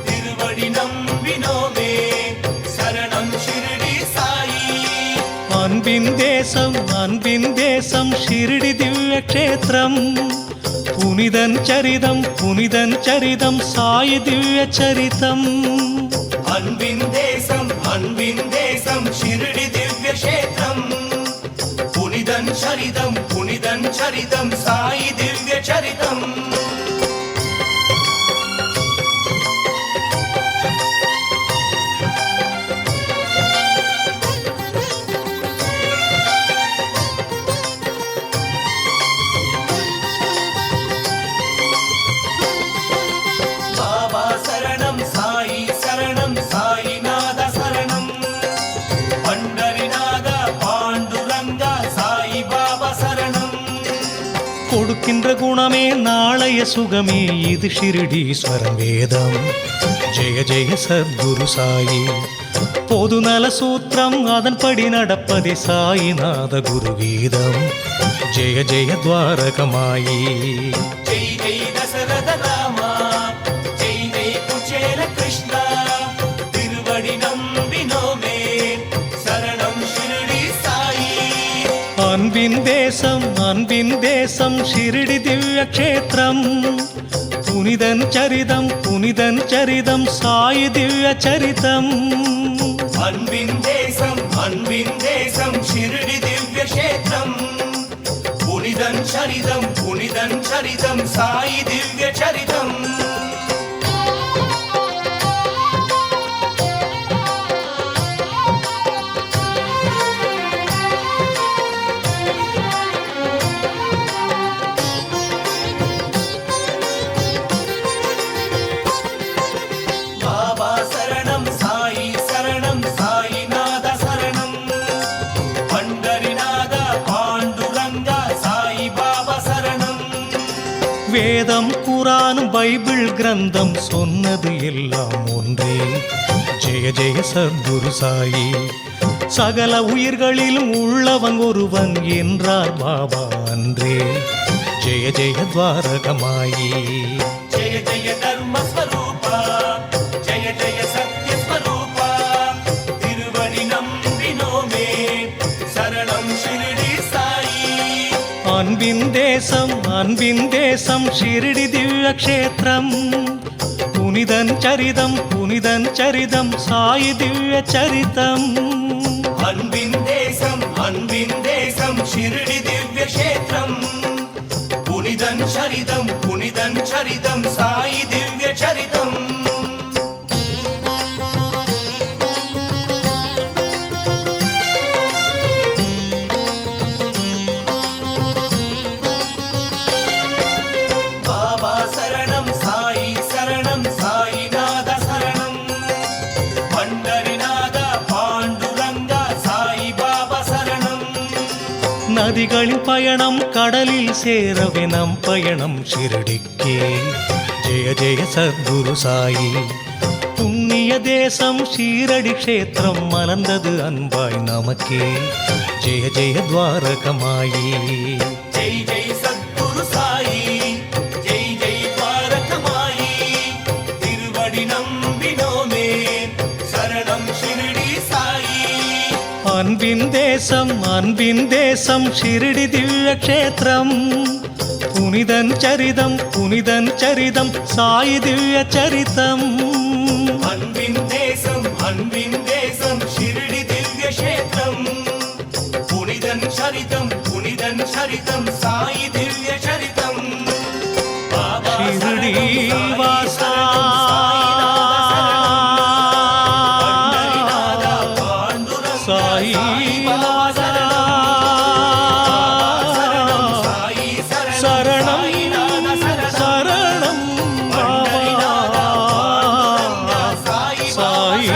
Speaker 5: திருவடி நம்பினோமே, சரணம் ஷிரடி சாயி.
Speaker 1: அன்பின் தேசம் ஷிரடி திவ்ய கஷேத்திரம். புனிதன் சரிதம் சாயி திவ்ய சரிதம்.
Speaker 5: அன்பின் தேசம் ஷிரடி திவ்ய கஷேத்திரம். புனிதன் சரிதம் சாயி திவ்ய சரிதம். பாபா சரணம் சாயி சரணம் சாயிநாத சரணம். பண்டரிநாத பாண்டுரங்கா சாயி பாபா சரணம்.
Speaker 1: கொடுக்கின்ற குணமே நாளைய சுகமே இது ஷிரடீஸ்வரம் வேதம். ஜெய ஜெய சத்குரு சாயி. பொது நல சூத்திரம் அதன்படி நடப்பதே சாயிநாத குரு வீதம். ஜெய ஜெய துவாரகமாயி.
Speaker 5: ஜெய் ஜெய் தசரத ராமா, ஜெய் ஜெய் குச்சேல கிருஷ்ணா, திருவடி நம்பினோமே, சரணம் ஷிரடி சாயி.
Speaker 1: அன்பின் தேசம் ஷிரடி திவ்ய கஷேத்திரம். புனிதன் சரிதம் சாயி திவ்ய சரிதம்.
Speaker 5: அன்பின் தேசம் ஷிரடி திவ்ய கஷேத்திரம். புனிதன் சரிதம் சாயி திவ்ய சரிதம். பாபா சரணம் சாயி சரணம் சாயிநாத சரணம். பண்டரிநாத பாண்டுரங்கா சாயி பாபா சரணம்.
Speaker 1: வேதம் குரானும் பைபிள் கிரந்தம் சொன்னது எல்லாம் ஒன்றே. ஜெய ஜெய சத்குரு சாயி. சகல உயிர்களிலும் உள்ளவன் ஒருவன் என்றார் பாபா அன்றே. ஜெய ஜெய துவாரகமாயி.
Speaker 5: ஜெய ஜெய தர்மஸ்வரூபா, ஜெய ஜெய சத்யஸ்வரூபா, திருவடி நம்பினோமே, சரணம் ஷிரடி சாயி.
Speaker 1: அன்பின் தேசம் ஷிரடி திவ்ய கஷேத்திரம். புனிதன் சரிதம் சாயி திவ்ய சரிதம்.
Speaker 5: அன்பின் தேசம் ஷிரடி திவ்ய கஷேத்திரம். புனிதன் சரிதம் சாயி திவ்ய சரிதம். பாபா சரணம் சாயி சரணம் சாயிநாத சரணம். பண்டரிநாத பாண்டுரங்கா சாயி பாபா சரணம்.
Speaker 1: நதிகளின் பயணம் கடலில் சேரவே நம் பயணம் ஷிரடிக்கே. ஜெய ஜெய சத்குரு சாயி. புண்ணிய தேசம் ஷீரடி க்ஷேத்திரம் மலர்ந்தது அன்பாய் நமக்கே. ஜெய ஜெய துவாரகமாயி.
Speaker 5: ஜெய் ஜெய் சத்குரு சாயி, ஜெய் ஜெய் துவாரகமாயி. திருவடி நம்பினோமே, சரணம் ஷிரடி சாயி.
Speaker 1: அன்பின் தேசம் ஷிரடி திவ்ய க்ஷேத்திரம். புனிதன் சரிதம் சாயி திவ்ய சரிதம்.
Speaker 5: அன்பின் தேசம் ஷிரடி திவ்ய க்ஷேத்திரம். புனிதன் சரிதம் சாயி திவ்ய சரிதம். பாபா
Speaker 1: ஷிரடி
Speaker 5: சரணம்,
Speaker 1: வாசா
Speaker 5: பண்டரிநாதா பாண்டுரங்க
Speaker 1: சாயி
Speaker 5: பாபா சரணம், சாயி
Speaker 1: சரணம்
Speaker 5: சாயிநாத
Speaker 1: சரணம்
Speaker 5: பண்டரிநாதா பாண்டுரங்க சாயி
Speaker 1: சாயி